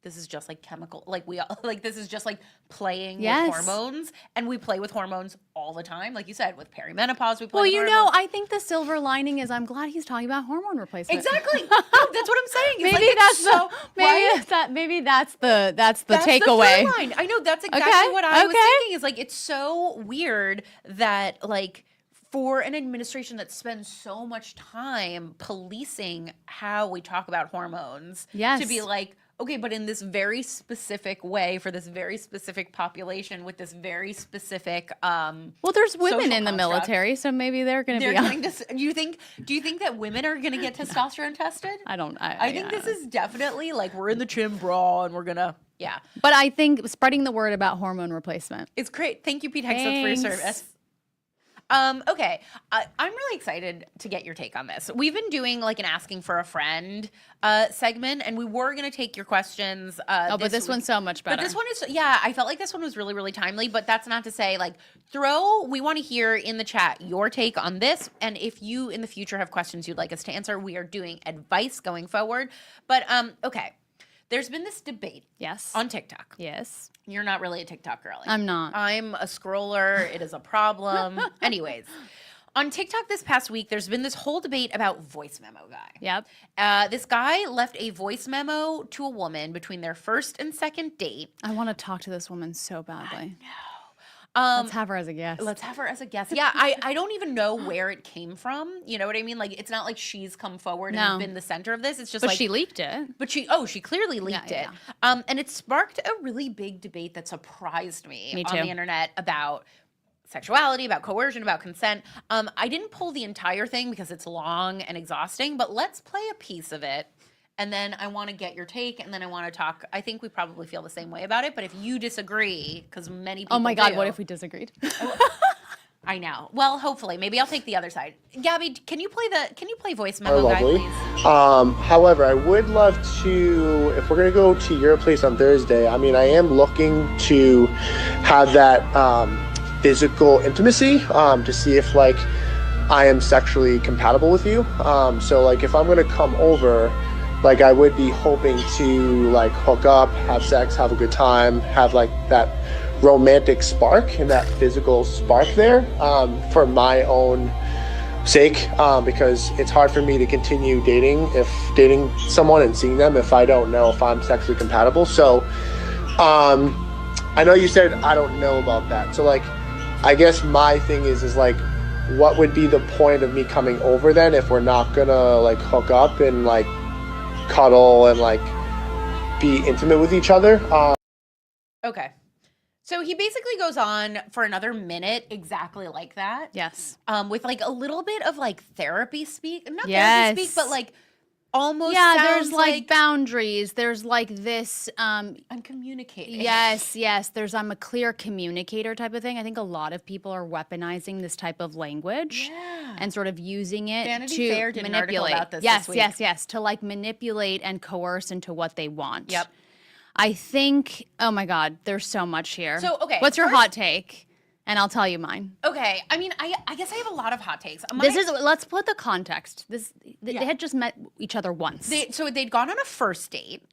Speaker 1: this is just like chemical, like we all, like this is just like playing
Speaker 2: Yes.
Speaker 1: with hormones, and we play with hormones all the time. Like you said, with perimenopause, we play
Speaker 2: Well,
Speaker 1: with
Speaker 2: you
Speaker 1: hormones.
Speaker 2: know, I think the silver lining is I'm glad he's talking about hormone replacement.
Speaker 1: Exactly. No, that's what I'm saying. It's
Speaker 2: Maybe
Speaker 1: like, it's
Speaker 2: that's
Speaker 1: so, right?
Speaker 2: maybe that's the
Speaker 1: That's
Speaker 2: takeaway.
Speaker 1: the third line. I know that's exactly
Speaker 2: Okay,
Speaker 1: what I was
Speaker 2: okay.
Speaker 1: thinking. Is like it's so weird that like for an administration that spends so much time policing how we talk about hormones,
Speaker 2: Yes.
Speaker 1: to be like, okay, but in this very specific way for this very specific population with this very specific
Speaker 2: Well, there's women
Speaker 1: social
Speaker 2: in the
Speaker 1: construct.
Speaker 2: military, so maybe they're going to
Speaker 1: they're
Speaker 2: be on.
Speaker 1: going to do you think that women are going to get testosterone tested? I think this is definitely like we're in the gym bra and we're going to
Speaker 2: But I think spreading the word about hormone replacement.
Speaker 1: It's great. Thank you, Pete Hegseth, for your
Speaker 2: Thanks.
Speaker 1: service. Okay, I'm really excited to get your take on this. We've been doing like an asking for a friend segment, and we were going to take your questions.
Speaker 2: But this
Speaker 1: week.
Speaker 2: one's so much better.
Speaker 1: But this one is, I felt like this one was really, really timely, but that's not to say like we want to hear in the chat your take on this. And if you in the future have questions you'd like us to answer, we are doing advice going forward. But okay, there's been this debate
Speaker 2: Yes.
Speaker 1: on TikTok.
Speaker 2: Yes.
Speaker 1: You're not really a TikTok girly.
Speaker 2: I'm not.
Speaker 1: I'm a scroller. It is a problem. Anyways, on TikTok this past week, there's been this whole debate about voice memo guy.
Speaker 2: Yep.
Speaker 1: This guy left a voice memo to a woman between their first and second date.
Speaker 2: I want to talk to this woman so badly.
Speaker 1: Um,
Speaker 2: Let's have her as a guest.
Speaker 1: Let's have her as a guest. Yeah, I don't even know where it came from. You know what I mean? Like, it's not like she's come forward
Speaker 2: No.
Speaker 1: and been the center of this. It's just
Speaker 2: But
Speaker 1: like
Speaker 2: she leaked it.
Speaker 1: But she clearly leaked
Speaker 2: Yeah,
Speaker 1: it. And it sparked a really big debate that surprised me
Speaker 2: Me
Speaker 1: on
Speaker 2: too.
Speaker 1: the internet about sexuality, about coercion, about consent. I didn't pull the entire thing because it's long and exhausting, but let's play a piece of it. And then I want to get your take, and then I want to talk. I think we probably feel the same way about it, but if you disagree, because many people
Speaker 2: Oh my God,
Speaker 1: do,
Speaker 2: what if we disagreed?
Speaker 1: I know. Well, hopefully, maybe I'll take the other side. Gabby, can you play voice
Speaker 3: Are
Speaker 1: memo guy,
Speaker 3: lovely.
Speaker 1: please?
Speaker 3: However, I would love to, if we're gonna go to your place on Thursday, I mean, I am looking to have that physical intimacy to see if like I am sexually compatible with you. So like if I'm gonna come over, like I would be hoping to like hook up, have sex, have a good time, have like that romantic spark and that physical spark there for my own sake, because it's hard for me to continue dating someone and seeing them if I don't know if I'm sexually compatible. So I know you said I don't know about that, so like I guess my thing is like what would be the point of me coming over then if we're not gonna like hook up and like cuddle and like be intimate with each other?
Speaker 1: Okay. So he basically goes on for another minute exactly like that.
Speaker 2: Yes.
Speaker 1: With like a little bit of like therapy speak. Not
Speaker 2: Yes.
Speaker 1: therapy speak, but like almost
Speaker 2: Yeah,
Speaker 1: sounds
Speaker 2: there's like boundaries. There's like this
Speaker 1: I'm communicating.
Speaker 2: yes, there's a clear communicator type of thing. I think a lot of people are weaponizing this type of language
Speaker 1: Yeah.
Speaker 2: and sort of using it
Speaker 1: Vanity
Speaker 2: to
Speaker 1: Fair did an article
Speaker 2: manipulate.
Speaker 1: about this
Speaker 2: yes,
Speaker 1: week.
Speaker 2: yes, to like manipulate and coerce into what they want.
Speaker 1: Yep.
Speaker 2: I think, oh my God, there's so much here.
Speaker 1: So, okay,
Speaker 2: What's your
Speaker 1: first-
Speaker 2: hot take? And I'll tell you mine.
Speaker 1: Okay. I mean, I guess I have a lot of hot takes.
Speaker 2: Let's put the context. They
Speaker 1: Yeah.
Speaker 2: had just met each other once.
Speaker 1: So they'd gone on a first date.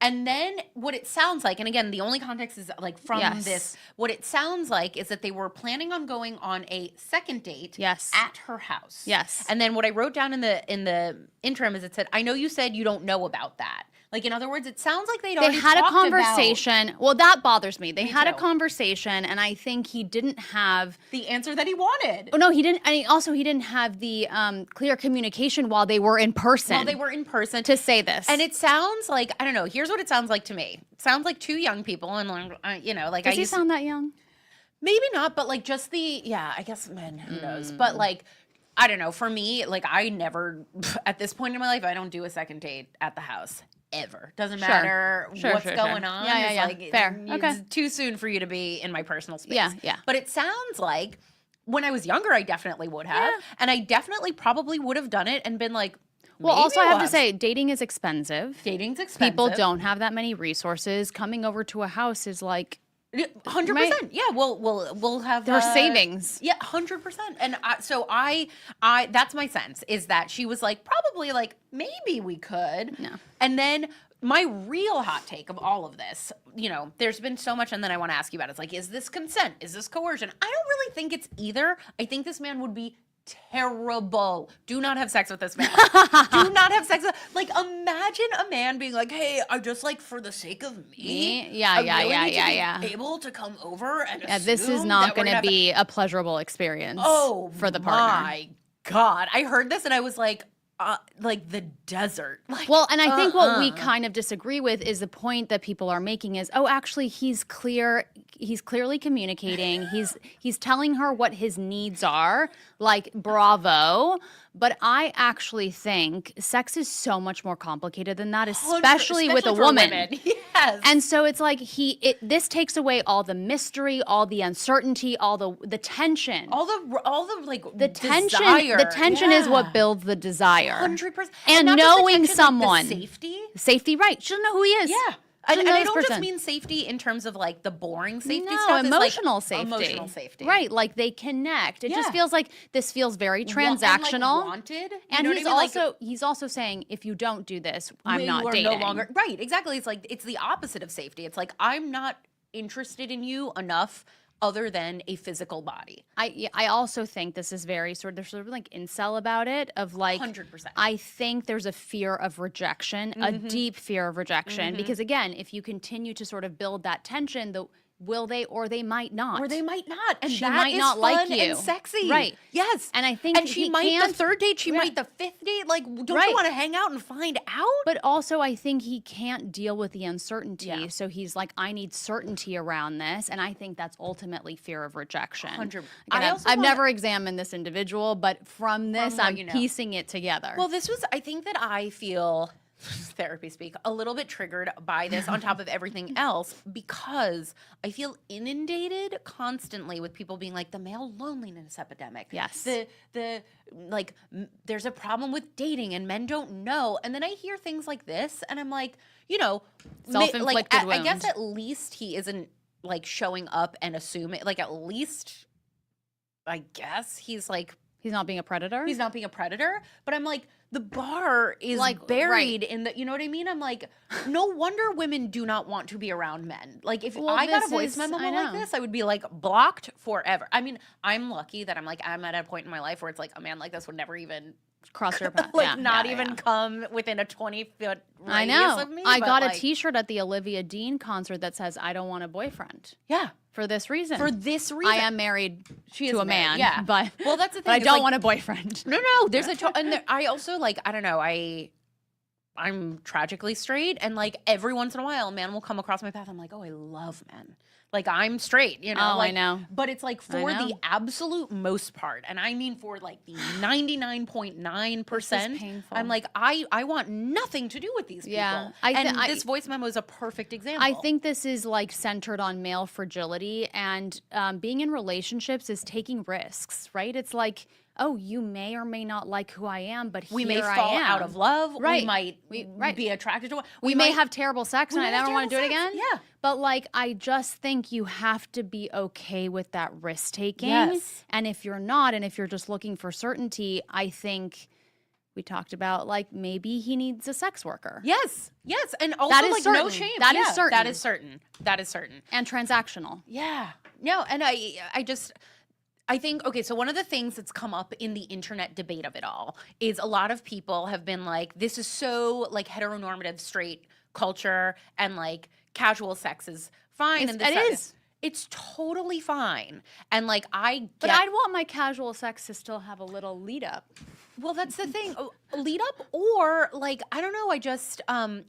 Speaker 1: And then what it sounds like, and again, the only context is like from
Speaker 2: Yes.
Speaker 1: this, what it sounds like is that they were planning on going on a second date
Speaker 2: Yes.
Speaker 1: at her house.
Speaker 2: Yes.
Speaker 1: And then what I wrote down in the interim is it said, I know you said you don't know about that. Like, in other words, it sounds like they'd
Speaker 2: They
Speaker 1: already
Speaker 2: had a
Speaker 1: talked about
Speaker 2: conversation. Well, that bothers me. They
Speaker 1: Me
Speaker 2: had a
Speaker 1: too.
Speaker 2: conversation, and I think he didn't have.
Speaker 1: the answer that he wanted.
Speaker 2: Oh no, he didn't. And he didn't have the clear communication while they were in person.
Speaker 1: While they were in person.
Speaker 2: to say this.
Speaker 1: And it sounds like, I don't know, here's what it sounds like to me. It sounds like two young people, and like, you know, like
Speaker 2: does
Speaker 1: I
Speaker 2: he
Speaker 1: used
Speaker 2: sound that young?
Speaker 1: maybe not, but like just I guess men, who knows? But like, I don't know. For me, like I never, at this point in my life, I don't do a second date at the house ever. Doesn't
Speaker 2: Sure.
Speaker 1: matter
Speaker 2: Sure,
Speaker 1: what's
Speaker 2: sure,
Speaker 1: going
Speaker 2: sure.
Speaker 1: on.
Speaker 2: Yeah,
Speaker 1: It's
Speaker 2: yeah.
Speaker 1: like,
Speaker 2: Fair.
Speaker 1: It's
Speaker 2: Okay.
Speaker 1: too soon for you to be in my personal space.
Speaker 2: Yeah, yeah.
Speaker 1: But it sounds like when I was younger, I definitely would have,
Speaker 2: Yeah.
Speaker 1: and I definitely probably would have done it and been like,
Speaker 2: Well,
Speaker 1: maybe
Speaker 2: also I have
Speaker 1: we'll
Speaker 2: to say, dating is expensive.
Speaker 1: dating's expensive.
Speaker 2: People don't have that many resources. Coming over to a house is like
Speaker 1: 100%. Yeah, we'll have
Speaker 2: their savings.
Speaker 1: Yeah, 100%. And I that's my sense is that she was like probably like maybe we could.
Speaker 2: No.
Speaker 1: And then my real hot take of all of this, you know, there's been so much, and then I want to ask you about it. It's like, is this consent? Is this coercion? I don't really think it's either. I think this man would be terrible. Do not have sex with this man. Do not have sex with, like, imagine a man being like, hey, I just, like, for the sake of me,
Speaker 2: Yeah,
Speaker 1: I
Speaker 2: yeah,
Speaker 1: really
Speaker 2: yeah,
Speaker 1: need to
Speaker 2: yeah,
Speaker 1: be
Speaker 2: yeah.
Speaker 1: able to come over and
Speaker 2: Yeah, this is
Speaker 1: assume
Speaker 2: not
Speaker 1: that we're
Speaker 2: going to
Speaker 1: gonna have
Speaker 2: be a pleasurable experience for the partner.
Speaker 1: my God. I heard this and I was like the desert. Like,
Speaker 2: Well, and I think what we kind of disagree with is the point that people are making is, oh, actually, he's clearly communicating. He's telling her what his needs are. Like, bravo. But I actually think sex is so much more complicated than that, especially with a
Speaker 1: for
Speaker 2: woman.
Speaker 1: women. Yes.
Speaker 2: And so it's like this takes away all the mystery, all the uncertainty, all the tension.
Speaker 1: all the like
Speaker 2: The tension,
Speaker 1: desire.
Speaker 2: the tension is
Speaker 1: Yeah.
Speaker 2: what builds the desire.
Speaker 1: 100%.
Speaker 2: And
Speaker 1: not just the
Speaker 2: knowing
Speaker 1: tension, like, the
Speaker 2: someone.
Speaker 1: safety.
Speaker 2: Safety, right? She doesn't know who he is.
Speaker 1: Yeah.
Speaker 2: She
Speaker 1: And
Speaker 2: doesn't know
Speaker 1: I
Speaker 2: this
Speaker 1: don't
Speaker 2: person.
Speaker 1: just mean safety in terms of like the boring safety
Speaker 2: No,
Speaker 1: stuff. It's, like,
Speaker 2: emotional safety.
Speaker 1: Emotional safety.
Speaker 2: Right, like they connect. It just
Speaker 1: Yeah.
Speaker 2: feels like this feels very
Speaker 1: And,
Speaker 2: transactional.
Speaker 1: like, wanted. You
Speaker 2: And
Speaker 1: know what
Speaker 2: he's
Speaker 1: I mean? Like,
Speaker 2: he's also saying, if you don't do this, I'm
Speaker 1: we
Speaker 2: not
Speaker 1: are
Speaker 2: dating.
Speaker 1: no longer right. Exactly. It's like it's the opposite of safety. It's like I'm not interested in you enough other than a physical body.
Speaker 2: I also think this is very there's sort of like incel about it of like
Speaker 1: 100%.
Speaker 2: I think there's a fear of rejection, a deep fear of rejection, because again, if you continue to sort of build that tension, will they or they might not.
Speaker 1: Or they might not, and
Speaker 2: She
Speaker 1: that
Speaker 2: might
Speaker 1: is
Speaker 2: not like
Speaker 1: fun
Speaker 2: you.
Speaker 1: and sexy,
Speaker 2: Right.
Speaker 1: Yes,
Speaker 2: And I think
Speaker 1: and she
Speaker 2: he
Speaker 1: might the
Speaker 2: can't-
Speaker 1: third date, she
Speaker 2: Yeah.
Speaker 1: might the fifth date. Like, don't
Speaker 2: Right.
Speaker 1: you want to hang out and find out?
Speaker 2: But also, I think he can't deal with the uncertainty.
Speaker 1: Yeah.
Speaker 2: So he's like, I need certainty around this. And I think that's ultimately fear of rejection.
Speaker 1: 100.
Speaker 2: Again,
Speaker 1: I
Speaker 2: I've
Speaker 1: also
Speaker 2: I've
Speaker 1: wanna-
Speaker 2: never examined this individual, but from this,
Speaker 1: what
Speaker 2: I'm
Speaker 1: you know.
Speaker 2: piecing it together.
Speaker 1: Well, this was, I think that I feel, therapy speak, a little bit triggered by this on top of everything else because I feel inundated constantly with people being like the male loneliness epidemic.
Speaker 2: Yes.
Speaker 1: The like there's a problem with dating and men don't know. And then I hear things like this and I'm like, you know,
Speaker 2: Self-inflicted
Speaker 1: I guess
Speaker 2: wound.
Speaker 1: at least he isn't like showing up and assuming, like at least I guess he's like
Speaker 2: he's not being a predator.
Speaker 1: he's not being a predator, but I'm like, the bar is
Speaker 2: Like,
Speaker 1: buried in the, you know what I mean? I'm like, no wonder women do not want to be around men. Like, if
Speaker 2: Well,
Speaker 1: I got a
Speaker 2: this
Speaker 1: voice
Speaker 2: is-
Speaker 1: memo
Speaker 2: I
Speaker 1: like
Speaker 2: know.
Speaker 1: this, I would be like blocked forever. I mean, I'm lucky that I'm at a point in my life where it's like a man like this would never even
Speaker 2: Cross your path.
Speaker 1: like
Speaker 2: Yeah,
Speaker 1: not
Speaker 2: yeah,
Speaker 1: even
Speaker 2: yeah.
Speaker 1: come within a 20-foot radius
Speaker 2: I know.
Speaker 1: of me.
Speaker 2: I
Speaker 1: but,
Speaker 2: got a
Speaker 1: like,
Speaker 2: T-shirt at the Olivia Dean concert that says, I don't want a boyfriend
Speaker 1: Yeah.
Speaker 2: for this reason.
Speaker 1: For this reason.
Speaker 2: I am married
Speaker 1: She
Speaker 2: to
Speaker 1: is
Speaker 2: a man.
Speaker 1: married, yeah.
Speaker 2: But,
Speaker 1: Well, that's the
Speaker 2: but I
Speaker 1: thing, it's
Speaker 2: don't
Speaker 1: like-
Speaker 2: want a boyfriend.
Speaker 1: No, there's and I also like, I don't know, I'm tragically straight, and like every once in a while, a man will come across my path. I'm like, oh, I love men. Like I'm straight, you know.
Speaker 2: Oh, I
Speaker 1: like,
Speaker 2: know.
Speaker 1: But it's like for
Speaker 2: know.
Speaker 1: the absolute most part, and I mean for like the 99.9%.
Speaker 2: This is painful.
Speaker 1: I'm like, I want nothing to do with these people.
Speaker 2: Yeah,
Speaker 1: and this voice memo is a perfect example.
Speaker 2: I think this is like centered on male fragility, and being in relationships is taking risks, right? It's like, oh, you may or may not like who I am, but
Speaker 1: we may
Speaker 2: here I
Speaker 1: fall
Speaker 2: am.
Speaker 1: out of love.
Speaker 2: Right.
Speaker 1: We might
Speaker 2: right.
Speaker 1: be attracted to one.
Speaker 2: We may
Speaker 1: might-
Speaker 2: have terrible sex
Speaker 1: we
Speaker 2: and I
Speaker 1: may have
Speaker 2: never want to do it
Speaker 1: terrible
Speaker 2: again.
Speaker 1: sex, yeah.
Speaker 2: But like, I just think you have to be okay with that risk taking.
Speaker 1: Yes.
Speaker 2: And if you're not, and if you're just looking for certainty, I think we talked about like maybe he needs a sex worker.
Speaker 1: Yes, and also
Speaker 2: is
Speaker 1: like no
Speaker 2: certain.
Speaker 1: shame.
Speaker 2: That is
Speaker 1: Yeah,
Speaker 2: certain.
Speaker 1: That is certain. That is certain.
Speaker 2: And transactional.
Speaker 1: Yeah. No, and I think, okay, so one of the things that's come up in the internet debate of it all is a lot of people have been like, this is so like heteronormative straight culture and like casual sex is fine. And this,
Speaker 2: It
Speaker 1: that-
Speaker 2: is.
Speaker 1: It's totally fine. And like, I get.
Speaker 2: But I'd want my casual sex to still have a little lead up.
Speaker 1: Well, that's the thing. Lead up or like, I don't know. I just,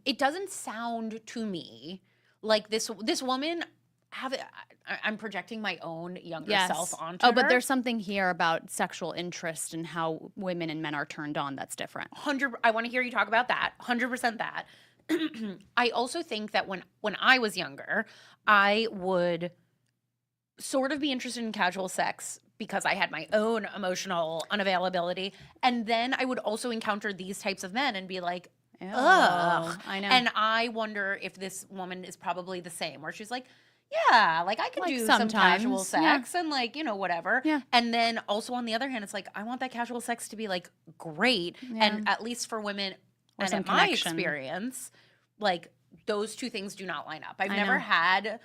Speaker 1: it doesn't sound to me like this woman I'm projecting my own younger self onto her.
Speaker 2: Oh, but there's something here about sexual interest and how women and men are turned on that's different.
Speaker 1: I want to hear you talk about that. 100% that. I also think that when I was younger, I would sort of be interested in casual sex because I had my own emotional unavailability. And then I would also encounter these types of men and be like, ugh.
Speaker 2: I know.
Speaker 1: And I wonder if this woman is probably the same, where she's like, yeah, like I can
Speaker 2: Like
Speaker 1: do some casual
Speaker 2: sometimes, yeah.
Speaker 1: sex and like, you know, whatever.
Speaker 2: Yeah.
Speaker 1: And then also on the other hand, it's like, I want that casual sex to be like great.
Speaker 2: Yeah.
Speaker 1: And at least for women,
Speaker 2: Or
Speaker 1: and
Speaker 2: some
Speaker 1: at my
Speaker 2: connection.
Speaker 1: experience, like those two things do not line up. I've
Speaker 2: I
Speaker 1: never
Speaker 2: know.
Speaker 1: had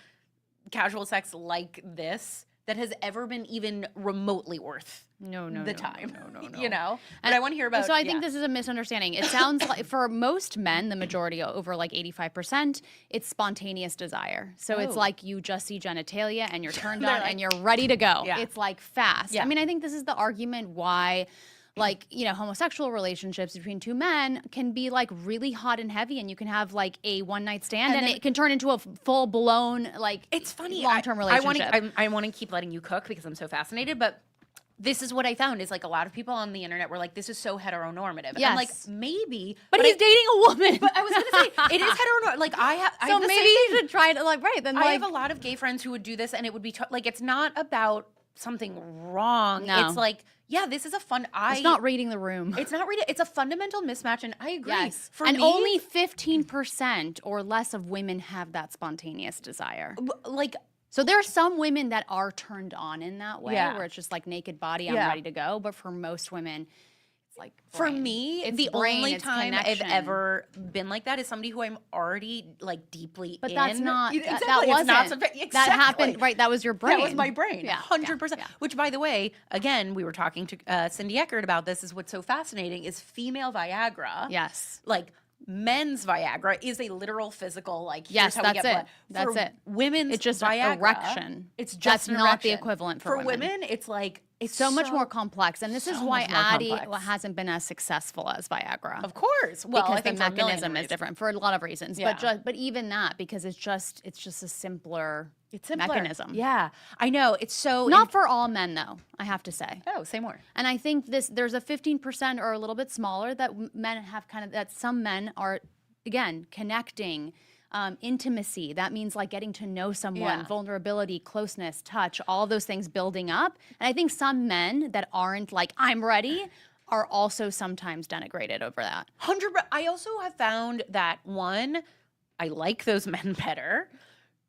Speaker 1: casual sex like this that has ever been even remotely worth
Speaker 2: No,
Speaker 1: the time.
Speaker 2: no.
Speaker 1: You know? But
Speaker 2: And
Speaker 1: I want to hear about
Speaker 2: So I think this is a misunderstanding. It sounds like for most men, the majority, over like 85%, it's spontaneous desire. So it's
Speaker 1: Oh.
Speaker 2: like you just see genitalia and you're turned
Speaker 1: They're
Speaker 2: on
Speaker 1: like-
Speaker 2: and you're ready to go.
Speaker 1: Yeah.
Speaker 2: It's like fast.
Speaker 1: Yeah.
Speaker 2: I mean, I think this is the argument why like, you know, homosexual relationships between two men can be like really hot and heavy, and you can have like a one night stand and
Speaker 1: then-
Speaker 2: it can turn into a full blown like
Speaker 1: It's funny.
Speaker 2: long-term
Speaker 1: I
Speaker 2: relationship.
Speaker 1: want to keep letting you cook because I'm so fascinated, but this is what I found is like a lot of people on the internet were like, this is so heteronormative. And I'm like,
Speaker 2: Yes.
Speaker 1: maybe.
Speaker 2: but he's dating a woman.
Speaker 1: But I was going to say, it is heteronormative. Like I have
Speaker 2: so
Speaker 1: the
Speaker 2: maybe
Speaker 1: same
Speaker 2: you
Speaker 1: thing.
Speaker 2: should try it like then
Speaker 1: I
Speaker 2: like
Speaker 1: have a lot of gay friends who would do this, and it would be like it's not about something wrong.
Speaker 2: No.
Speaker 1: It's like, yeah, this is a fun.
Speaker 2: it's not reading the room.
Speaker 1: It's not reading. It's a fundamental mismatch, and I agree.
Speaker 2: Yes.
Speaker 1: For
Speaker 2: and
Speaker 1: me,
Speaker 2: only 15% or less of women have that spontaneous desire.
Speaker 1: like
Speaker 2: So there are some women that are turned on in that way,
Speaker 1: Yeah.
Speaker 2: where it's just like naked body, I'm
Speaker 1: Yeah.
Speaker 2: ready to go. But for most women, it's like
Speaker 1: for
Speaker 2: brain.
Speaker 1: me,
Speaker 2: It's
Speaker 1: the
Speaker 2: brain,
Speaker 1: only
Speaker 2: it's
Speaker 1: time
Speaker 2: connection.
Speaker 1: I've ever been like that is somebody who I'm already like deeply
Speaker 2: But
Speaker 1: in.
Speaker 2: that's not.
Speaker 1: Exactly.
Speaker 2: That
Speaker 1: it's
Speaker 2: wasn't.
Speaker 1: not exactly.
Speaker 2: That happened. Right. That was your brain.
Speaker 1: That was my brain.
Speaker 2: Yeah.
Speaker 1: 100%.
Speaker 2: Yeah.
Speaker 1: Which, by the way, again, we were talking to Cindy Eckert about this. Is what's so fascinating is female Viagra.
Speaker 2: Yes.
Speaker 1: Like men's Viagra is a literal physical like.
Speaker 2: Yes,
Speaker 1: here's how we
Speaker 2: that's
Speaker 1: get
Speaker 2: it.
Speaker 1: blood.
Speaker 2: That's
Speaker 1: For
Speaker 2: it.
Speaker 1: Women's
Speaker 2: It's just
Speaker 1: Viagra,
Speaker 2: erection.
Speaker 1: It's just
Speaker 2: That's
Speaker 1: an
Speaker 2: not the
Speaker 1: erection.
Speaker 2: equivalent for women.
Speaker 1: It's like it's
Speaker 2: So much more complex, and this is
Speaker 1: so
Speaker 2: why
Speaker 1: much more
Speaker 2: Addie
Speaker 1: complex.
Speaker 2: hasn't been as successful as Viagra.
Speaker 1: Of course. Well,
Speaker 2: because
Speaker 1: I think
Speaker 2: the
Speaker 1: for a million
Speaker 2: mechanism is
Speaker 1: reasons.
Speaker 2: different for a lot of reasons.
Speaker 1: Yeah.
Speaker 2: But even that, because it's just a simpler
Speaker 1: It's simpler.
Speaker 2: mechanism.
Speaker 1: Yeah, I know. It's so
Speaker 2: Not for all men, though, I have to say.
Speaker 1: Oh, say more.
Speaker 2: And I think there's a 15% or a little bit smaller that men have that some men are, again, connecting, intimacy. That means like getting to know someone,
Speaker 1: Yeah.
Speaker 2: vulnerability, closeness, touch, all those things building up. And I think some men that aren't like, I'm ready, are also sometimes denigrated over that.
Speaker 1: 100. I also have found that one, I like those men better.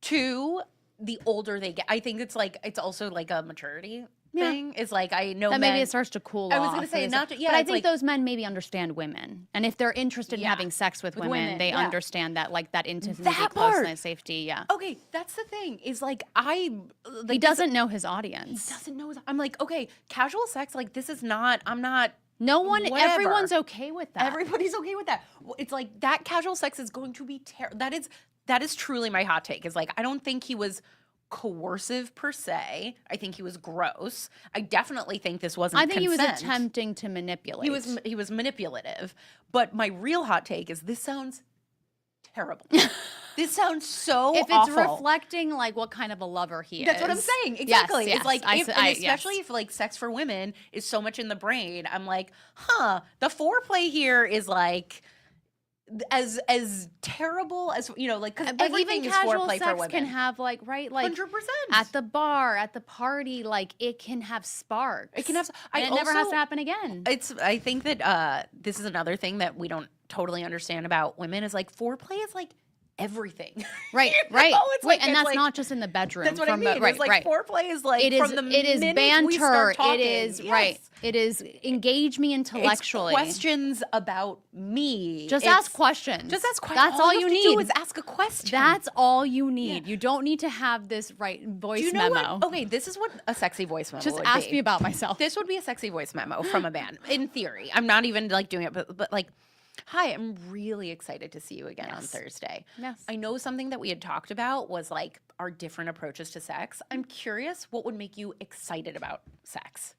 Speaker 1: Two, the older they get, I think it's also like a maturity
Speaker 2: Yeah.
Speaker 1: thing. Is like I know
Speaker 2: That
Speaker 1: men,
Speaker 2: maybe it starts to cool
Speaker 1: I
Speaker 2: off.
Speaker 1: was gonna say,
Speaker 2: It's-
Speaker 1: not to- yeah,
Speaker 2: but I
Speaker 1: it's
Speaker 2: think
Speaker 1: like-
Speaker 2: those men maybe understand women, and if they're interested in
Speaker 1: Yeah.
Speaker 2: having sex with women, they
Speaker 1: yeah.
Speaker 2: understand that like that intimacy,
Speaker 1: That part.
Speaker 2: closeness, safety. Yeah,
Speaker 1: Okay, that's the thing. Is like I. Like,
Speaker 2: he
Speaker 1: this-
Speaker 2: doesn't know his
Speaker 1: He
Speaker 2: audience.
Speaker 1: doesn't know. I'm like, okay, casual sex. Like this is not. I'm not.
Speaker 2: No one,
Speaker 1: Whatever.
Speaker 2: everyone's okay with that.
Speaker 1: Everybody's okay with that. It's like that casual sex is going to be terrible. That is truly my hot take. Is like I don't think he was coercive per se. I think he was gross. I definitely think this wasn't.
Speaker 2: I think he was
Speaker 1: consent.
Speaker 2: attempting to manipulate.
Speaker 1: He was manipulative. But my real hot take is this sounds terrible. This sounds so
Speaker 2: if it's
Speaker 1: awful.
Speaker 2: reflecting like what kind of a lover he is.
Speaker 1: That's what I'm saying.
Speaker 2: Yes,
Speaker 1: Exactly.
Speaker 2: yes.
Speaker 1: It's like,
Speaker 2: I
Speaker 1: if,
Speaker 2: s-
Speaker 1: and
Speaker 2: I-
Speaker 1: especially
Speaker 2: yes.
Speaker 1: if like sex for women is so much in the brain. I'm like, the foreplay here is like as terrible as like because
Speaker 2: But
Speaker 1: everything
Speaker 2: even
Speaker 1: is
Speaker 2: casual
Speaker 1: foreplay for
Speaker 2: sex
Speaker 1: women.
Speaker 2: can have like
Speaker 1: 100%.
Speaker 2: at the bar, at the party, like it can have sparks.
Speaker 1: It can have.
Speaker 2: And it never has to happen again.
Speaker 1: I think that this is another thing that we don't totally understand about women is like foreplay is like everything.
Speaker 2: Right,
Speaker 1: You know?
Speaker 2: right.
Speaker 1: It's
Speaker 2: Wait,
Speaker 1: like-
Speaker 2: and
Speaker 1: it's
Speaker 2: that's
Speaker 1: like-
Speaker 2: not just in the bedroom.
Speaker 1: That's what I mean.
Speaker 2: Right,
Speaker 1: it's like
Speaker 2: right.
Speaker 1: foreplay is like
Speaker 2: It is.
Speaker 1: from the
Speaker 2: It is
Speaker 1: minute we
Speaker 2: banter.
Speaker 1: start talking.
Speaker 2: It is
Speaker 1: Yes.
Speaker 2: right. It is engage me intellectually.
Speaker 1: It's questions about me.
Speaker 2: Just
Speaker 1: It's-
Speaker 2: ask questions.
Speaker 1: Just ask questions.
Speaker 2: That's all you
Speaker 1: have to
Speaker 2: need.
Speaker 1: do is ask a question.
Speaker 2: That's all you need.
Speaker 1: Yeah.
Speaker 2: You don't need to have this voice
Speaker 1: do you know
Speaker 2: memo.
Speaker 1: what? Okay, this is what a sexy voice memo
Speaker 2: Just
Speaker 1: would
Speaker 2: ask
Speaker 1: be.
Speaker 2: me about myself.
Speaker 1: This would be a sexy voice memo from a man. In theory, I'm not even like doing it, but like, hi, I'm really excited to see you again on
Speaker 2: Yes.
Speaker 1: Thursday.
Speaker 2: Yes.
Speaker 1: I know something that we had talked about was like our different approaches to sex. I'm curious what would make you excited about sex.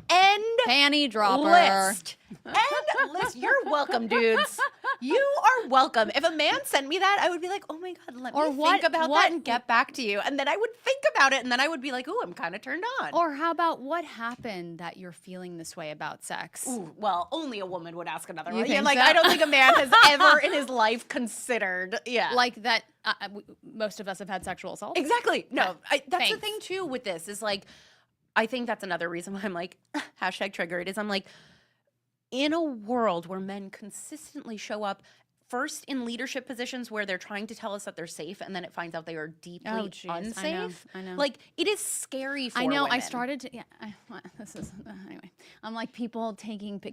Speaker 1: End
Speaker 2: Panty dropper.
Speaker 1: list. End list. You're welcome, dudes. You are welcome. If a man sent me that, I would be like, oh my God, let
Speaker 2: Or
Speaker 1: me
Speaker 2: what-
Speaker 1: think about
Speaker 2: what-
Speaker 1: that and get back to you. And then I would think about it and then I would be like, ooh, I'm kind of turned on.
Speaker 2: Or how about what happened that you're feeling this way about sex?
Speaker 1: Ooh, well, only a woman would ask another
Speaker 2: You
Speaker 1: one. Yeah,
Speaker 2: think
Speaker 1: like
Speaker 2: so?
Speaker 1: I don't think a man has ever in his life considered. Yeah.
Speaker 2: Like that, most of us have had sexual assault.
Speaker 1: Exactly. No, that's the
Speaker 2: Thanks.
Speaker 1: thing too with this is like, I think that's another reason why I'm like, hashtag triggered is I'm like, in a world where men consistently show up first in leadership positions where they're trying to tell us that they're safe, and then it finds out they are deeply
Speaker 2: Oh, jeez.
Speaker 1: unsafe.
Speaker 2: I know.
Speaker 1: Like, it is scary for
Speaker 2: I know. I
Speaker 1: women.
Speaker 2: started to. Yeah. This is anyway. I'm like people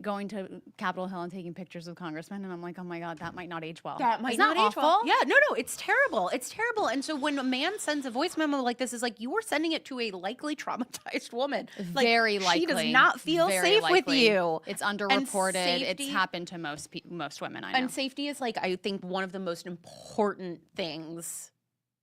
Speaker 2: going to Capitol Hill and taking pictures of congressmen, and I'm like, oh my god, that might not age well.
Speaker 1: That might
Speaker 2: Isn't
Speaker 1: not
Speaker 2: that
Speaker 1: age well.
Speaker 2: awful?
Speaker 1: Yeah, no, it's terrible. It's terrible. And so when a man sends a voice memo like this, is like you are sending it to a likely traumatized woman. Like,
Speaker 2: Very likely.
Speaker 1: she does not feel
Speaker 2: Very
Speaker 1: safe with
Speaker 2: likely.
Speaker 1: you.
Speaker 2: It's underreported.
Speaker 1: safety-
Speaker 2: It's happened to most women. I know.
Speaker 1: And safety is like, I think, one of the most important things.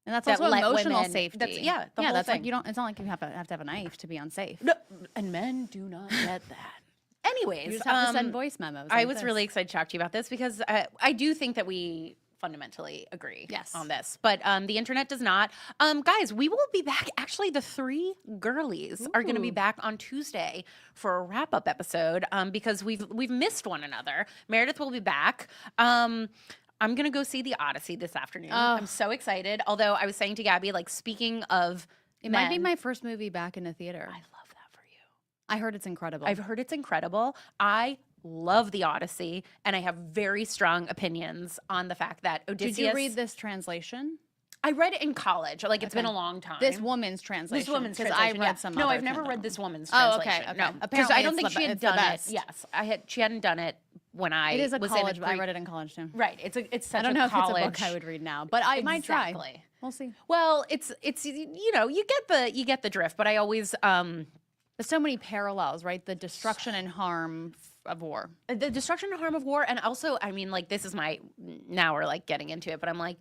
Speaker 2: And that's
Speaker 1: that
Speaker 2: also
Speaker 1: let
Speaker 2: emotional
Speaker 1: women-
Speaker 2: safety.
Speaker 1: that's- yeah, the whole
Speaker 2: that's
Speaker 1: thing.
Speaker 2: like you don't. It's not like you have to have a knife to be unsafe.
Speaker 1: No, and men do not get that. Anyways,
Speaker 2: You just have to send voice memos.
Speaker 1: I
Speaker 2: like
Speaker 1: was
Speaker 2: this.
Speaker 1: really excited to talk to you about this because I do think that we fundamentally agree
Speaker 2: Yes.
Speaker 1: on this, but the internet does not. Guys, we will be back. Actually, the three girlies are going to be
Speaker 2: Ooh.
Speaker 1: back on Tuesday for a wrap-up episode because we've missed one another. Meredith will be back. I'm going to go see The Odyssey this afternoon.
Speaker 2: Oh.
Speaker 1: I'm so excited. Although I was saying to Gabby, like, speaking of
Speaker 2: It might be
Speaker 1: men,
Speaker 2: my first movie back in a theater.
Speaker 1: I love that for you.
Speaker 2: I heard it's incredible.
Speaker 1: I've heard it's incredible. I love The Odyssey, and I have very strong opinions on the fact that Odysseus.
Speaker 2: Did you read this translation?
Speaker 1: I read it in college. Like, it's been
Speaker 2: Okay.
Speaker 1: a long time.
Speaker 2: This woman's translation.
Speaker 1: This woman's
Speaker 2: 'cause
Speaker 1: translation.
Speaker 2: I read
Speaker 1: yeah.
Speaker 2: some.
Speaker 1: No,
Speaker 2: other
Speaker 1: I've never
Speaker 2: trans-
Speaker 1: read this woman's
Speaker 2: Oh, okay,
Speaker 1: translation.
Speaker 2: okay.
Speaker 1: No, because
Speaker 2: Apparently
Speaker 1: I don't
Speaker 2: it's
Speaker 1: think
Speaker 2: the
Speaker 1: she had
Speaker 2: it's the
Speaker 1: done it.
Speaker 2: best.
Speaker 1: Yes, she hadn't done it when I.
Speaker 2: It is a
Speaker 1: was
Speaker 2: college.
Speaker 1: in
Speaker 2: But I read it in college too.
Speaker 1: Right. It's such
Speaker 2: I don't know
Speaker 1: a
Speaker 2: if it's
Speaker 1: college.
Speaker 2: a book I would read now, but I might try.
Speaker 1: Exactly.
Speaker 2: We'll see.
Speaker 1: Well, it's you get the drift, but I always
Speaker 2: There's so many parallels, right? The destruction and harm of war.
Speaker 1: the destruction and harm of war, and also, I mean, like, this is my, now we're like getting into it, but I'm like,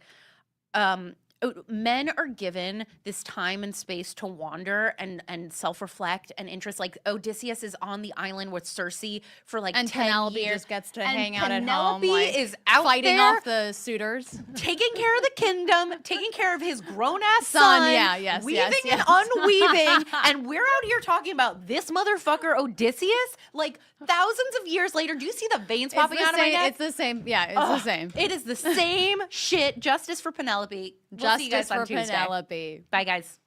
Speaker 1: men are given this time and space to wander and self-reflect and interest. Like, Odysseus is on the island with Circe for like
Speaker 2: And
Speaker 1: 10
Speaker 2: Penelope
Speaker 1: years.
Speaker 2: just gets to
Speaker 1: And
Speaker 2: hang out at home,
Speaker 1: Penelope
Speaker 2: like,
Speaker 1: is out
Speaker 2: fighting
Speaker 1: there
Speaker 2: off the suitors.
Speaker 1: taking care of the kingdom, taking care of his grown-ass
Speaker 2: Son,
Speaker 1: son,
Speaker 2: yeah, yes,
Speaker 1: weaving
Speaker 2: yes,
Speaker 1: and
Speaker 2: yes.
Speaker 1: unweaving, and we're out here talking about this motherfucker Odysseus, like, thousands of years later. Do you see the veins popping out of my neck?
Speaker 2: It's the same. Yeah, it's the same.
Speaker 1: It is the same shit. Justice for Penelope. We'll see you guys
Speaker 2: Justice
Speaker 1: on
Speaker 2: for
Speaker 1: Tuesday.
Speaker 2: Penelope.
Speaker 1: Bye, guys.